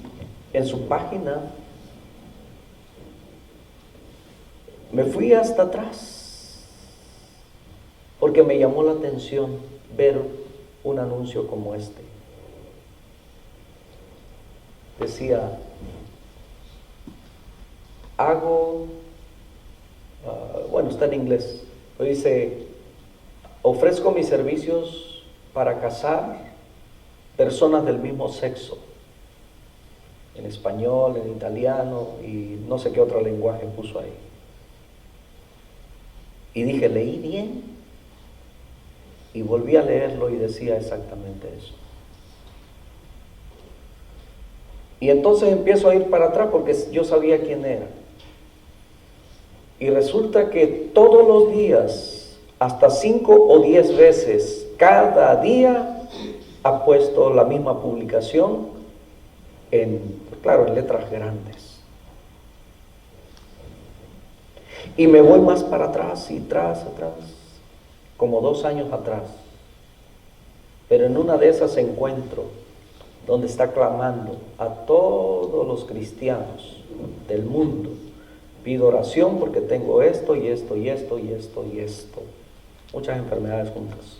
en su página me fui hasta atrás, porque me llamó la atención ver un anuncio como este. Decía, está en inglés, pero dice, ofrezco mis servicios para casar personas del mismo sexo, en español, en italiano y no sé qué otro lenguaje puso ahí. Y dije, leí bien, y volví a leerlo y decía exactamente eso. Y entonces empiezo a ir para atrás porque yo sabía quién era. Y resulta que todos los días, hasta 5 o 10 veces cada día, ha puesto la misma publicación en letras grandes. Y me voy más para atrás y atrás, como 2 años atrás. Pero en una de esas encuentro donde está clamando a todos los cristianos del mundo, pido oración porque tengo esto y esto y esto y esto y esto. Muchas enfermedades juntas.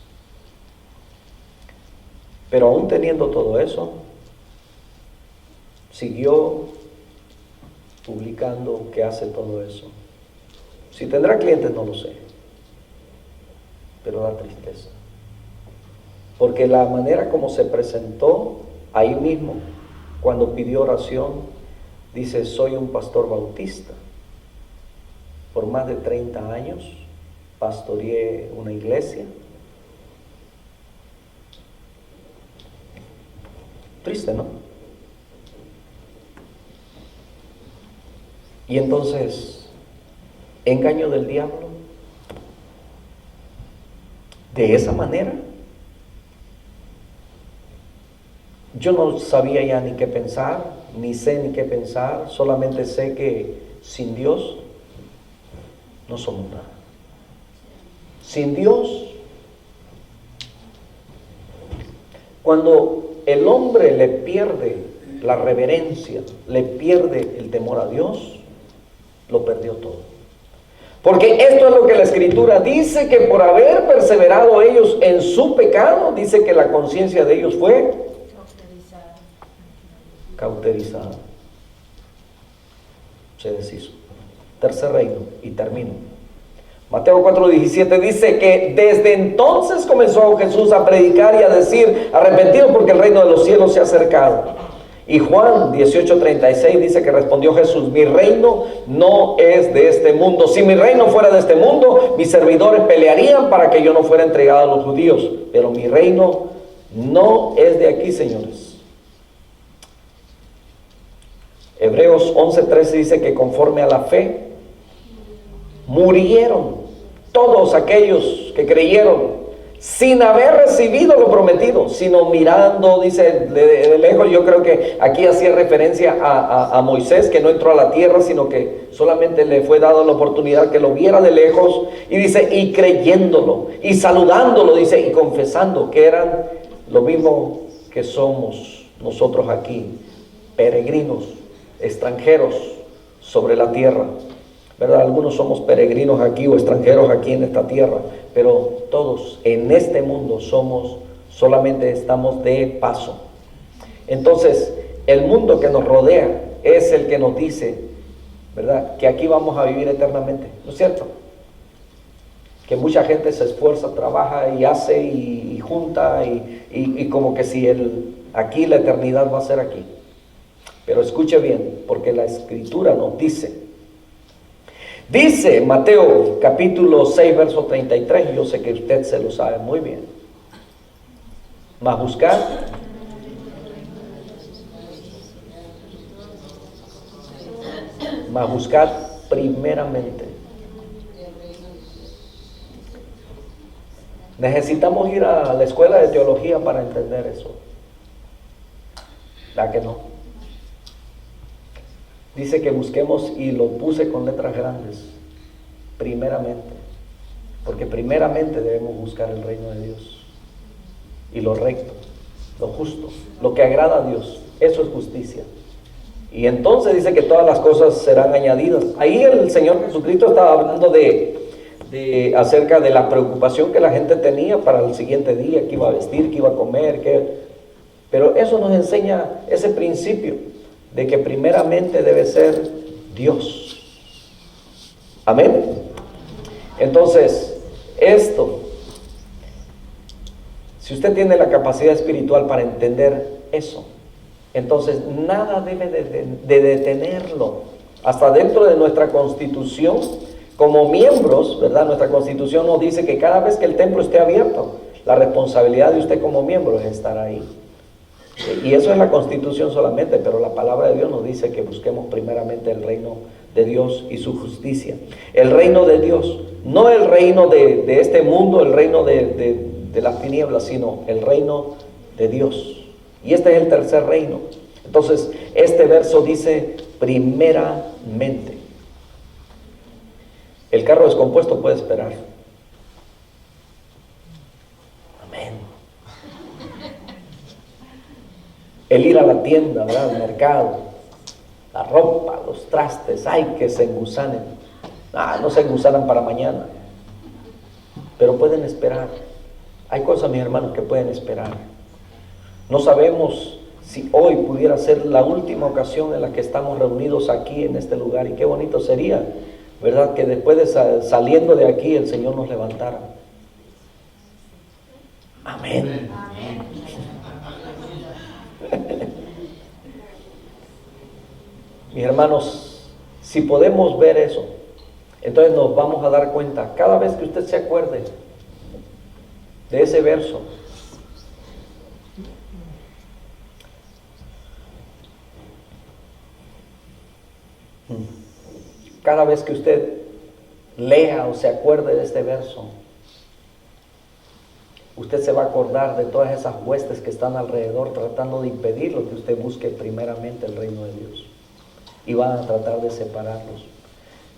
Pero aún teniendo todo eso, siguió publicando que hace todo eso. Si tendrá clientes no lo sé, pero da tristeza. Porque la manera como se presentó ahí mismo, cuando pidió oración, dice, soy un pastor bautista. Por más de 30 años pastoreé una iglesia. Triste, ¿no? Y entonces, engaño del diablo, de esa manera. Yo no sabía ya ni qué pensar, ni sé ni qué pensar, solamente sé que sin Dios no somos nada. Sin Dios, cuando el hombre le pierde la reverencia, le pierde el temor a Dios, lo perdió todo. Porque esto es lo que la Escritura dice, que por haber perseverado ellos en su pecado, dice que la conciencia de ellos fue cauterizada. Se deshizo. Tercer reino, y termino. Mateo 4:17 dice que desde entonces comenzó Jesús a predicar y a decir, arrepentidos porque el reino de los cielos se ha acercado. Y Juan 18:36 dice que respondió Jesús, mi reino no es de este mundo. Si mi reino fuera de este mundo, mis servidores pelearían para que yo no fuera entregado a los judíos. Pero mi reino no es de aquí, señores. Hebreos 11:13 dice que conforme a la fe, murieron todos aquellos que creyeron sin haber recibido lo prometido, sino mirando, dice, de lejos. Yo creo que aquí hacía referencia a Moisés, que no entró a la tierra, sino que solamente le fue dada la oportunidad que lo viera de lejos, y dice, y creyéndolo, y saludándolo, dice, y confesando que eran lo mismo que somos nosotros aquí, peregrinos, extranjeros sobre la tierra. ¿Verdad? Algunos somos peregrinos aquí o extranjeros aquí en esta tierra, pero todos en este mundo solamente estamos de paso. Entonces, el mundo que nos rodea es el que nos dice, ¿verdad?, que aquí vamos a vivir eternamente, ¿no es cierto? Que mucha gente se esfuerza, trabaja y hace y junta y como que si aquí la eternidad va a ser aquí. Pero escuche bien, porque la Escritura nos dice Mateo capítulo 6 verso 33, yo sé que usted se lo sabe muy bien. Mas buscad primeramente Necesitamos ir a la escuela de teología para entender eso. ¿Verdad que no? Dice que busquemos, y lo puse con letras grandes, primeramente. Porque primeramente debemos buscar el reino de Dios. Y lo recto, lo justo, lo que agrada a Dios. Eso es justicia. Y entonces dice que todas las cosas serán añadidas. Ahí el Señor Jesucristo estaba hablando acerca de la preocupación que la gente tenía para el siguiente día, que iba a vestir, que iba a comer, pero eso nos enseña ese principio de que primeramente debe ser Dios. Amén. Entonces, si usted tiene la capacidad espiritual para entender eso, entonces nada debe de detenerlo. Hasta dentro de nuestra constitución, como miembros, ¿verdad? Nuestra constitución nos dice que cada vez que el templo esté abierto, la responsabilidad de usted como miembro es estar ahí. Y eso es la constitución solamente, pero la palabra de Dios nos dice que busquemos primeramente el reino de Dios y su justicia. El reino de Dios, no el reino de este mundo, el reino de las tinieblas, sino el reino de Dios. Y este es el tercer reino. Entonces, este verso dice primeramente. El carro descompuesto puede esperar. Amén. El ir a la tienda, ¿verdad? Al mercado, la ropa, los trastes, ay, que se engusanen. No se engusanan para mañana, pero pueden esperar. Hay cosas, mis hermanos, que pueden esperar. No sabemos si hoy pudiera ser la última ocasión en la que estamos reunidos aquí en este lugar, y qué bonito sería, ¿verdad? Que después de saliendo de aquí el Señor nos levantara. Amén. Amén. Mis hermanos, si podemos ver eso, entonces nos vamos a dar cuenta, cada vez que usted se acuerde de ese verso, cada vez que usted lea o se acuerde de este verso, usted se va a acordar de todas esas huestes que están alrededor tratando de impedir lo que usted busque primeramente el reino de Dios, y van a tratar de separarlos.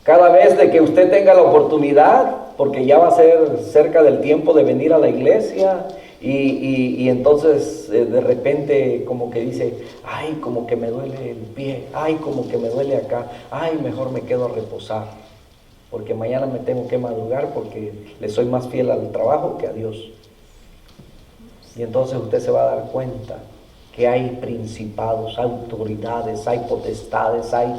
Cada vez de que usted tenga la oportunidad, porque ya va a ser cerca del tiempo de venir a la iglesia, y entonces de repente como que dice, ay, como que me duele el pie, ay, como que me duele acá, ay, mejor me quedo a reposar, porque mañana me tengo que madrugar porque le soy más fiel al trabajo que a Dios. Y entonces usted se va a dar cuenta que hay principados, autoridades, hay potestades, hay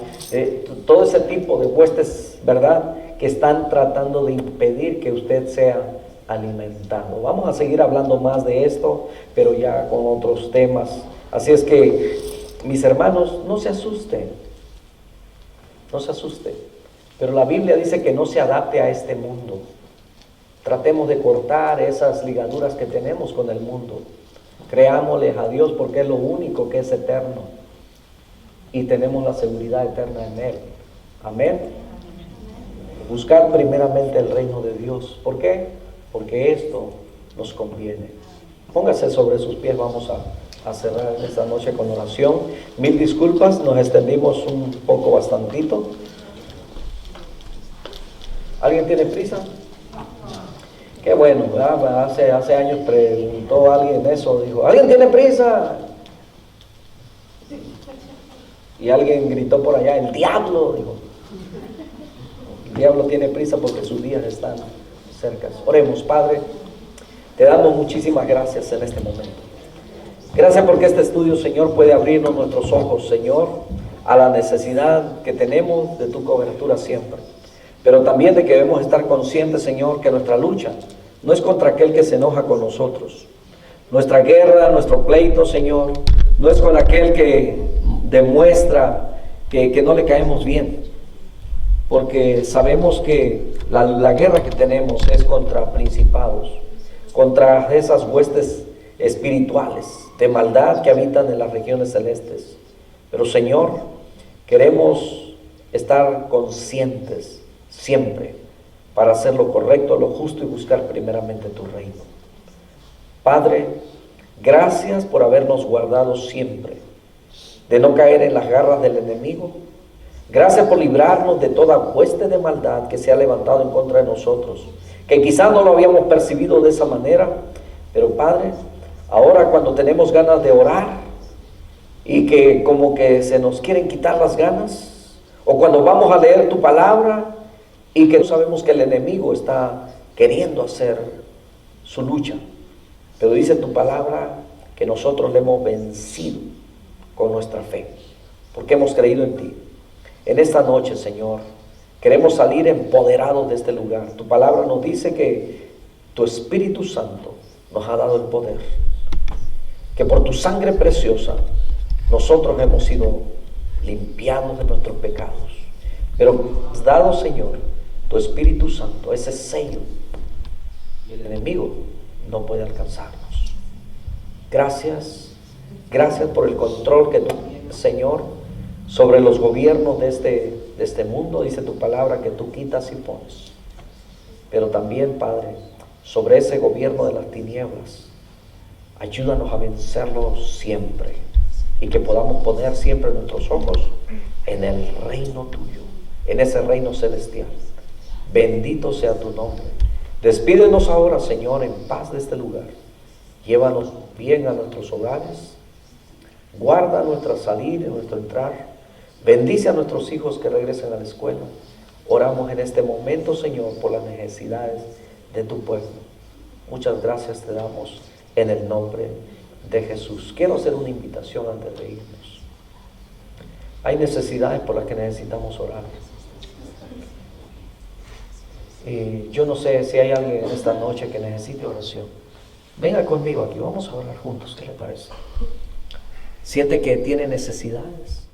todo ese tipo de huestes, ¿verdad?, que están tratando de impedir que usted sea alimentado. Vamos a seguir hablando más de esto, pero ya con otros temas. Así es que, mis hermanos, no se asusten, no se asusten. Pero la Biblia dice que no se adapte a este mundo. Tratemos de cortar esas ligaduras que tenemos con el mundo. Creámosles a Dios, porque es lo único que es eterno, y tenemos la seguridad eterna en Él. Amén. Buscar primeramente el reino de Dios. ¿Por qué? Porque esto nos conviene. Póngase sobre sus pies. Vamos a cerrar esta noche con oración. Mil disculpas, nos extendimos un poco, bastantito. ¿Alguien tiene prisa? Qué bueno, ¿verdad? Hace años preguntó alguien eso, dijo, ¿alguien tiene prisa? Y alguien gritó por allá, el diablo, dijo. El diablo tiene prisa porque sus días están cerca. Oremos. Padre, te damos muchísimas gracias en este momento. Gracias porque este estudio, Señor, puede abrirnos nuestros ojos, Señor, a la necesidad que tenemos de tu cobertura siempre. Pero también de que debemos estar conscientes, Señor, que nuestra lucha no es contra aquel que se enoja con nosotros. Nuestra guerra, nuestro pleito, Señor, no es con aquel que demuestra que no le caemos bien. Porque sabemos que la guerra que tenemos es contra principados, contra esas huestes espirituales de maldad que habitan en las regiones celestes. Pero, Señor, queremos estar conscientes siempre para hacer lo correcto, lo justo, y buscar primeramente tu reino. Padre, gracias por habernos guardado siempre, de no caer en las garras del enemigo. Gracias por librarnos de toda hueste de maldad que se ha levantado en contra de nosotros, que quizás no lo habíamos percibido de esa manera, pero Padre, ahora cuando tenemos ganas de orar y que como que se nos quieren quitar las ganas, o cuando vamos a leer tu palabra y que sabemos que el enemigo está queriendo hacer su lucha, pero dice tu palabra que nosotros le hemos vencido con nuestra fe, porque hemos creído en ti. En esta noche, Señor, queremos salir empoderados de este lugar. Tu palabra nos dice que tu Espíritu Santo nos ha dado el poder, que por tu sangre preciosa nosotros hemos sido limpiados de nuestros pecados, pero has dado, Señor, tu Espíritu Santo, ese sello, y el enemigo no puede alcanzarnos. Gracias por el control que tú tienes, Señor, sobre los gobiernos de este mundo. Dice tu palabra que tú quitas y pones, pero también, Padre, sobre ese gobierno de las tinieblas, ayúdanos a vencerlo siempre, y que podamos poner siempre nuestros ojos en el reino tuyo, en ese reino celestial. Bendito sea tu nombre. Despídenos ahora, Señor, en paz de este lugar. Llévanos bien a nuestros hogares. Guarda nuestra salida y nuestro entrar. Bendice a nuestros hijos que regresen a la escuela. Oramos en este momento, Señor, por las necesidades de tu pueblo. Muchas gracias te damos en el nombre de Jesús. Quiero hacer una invitación antes de irnos. Hay necesidades por las que necesitamos orar. Yo no sé si hay alguien en esta noche que necesite oración. Venga conmigo aquí, vamos a orar juntos, ¿qué le parece? Siente que tiene necesidades.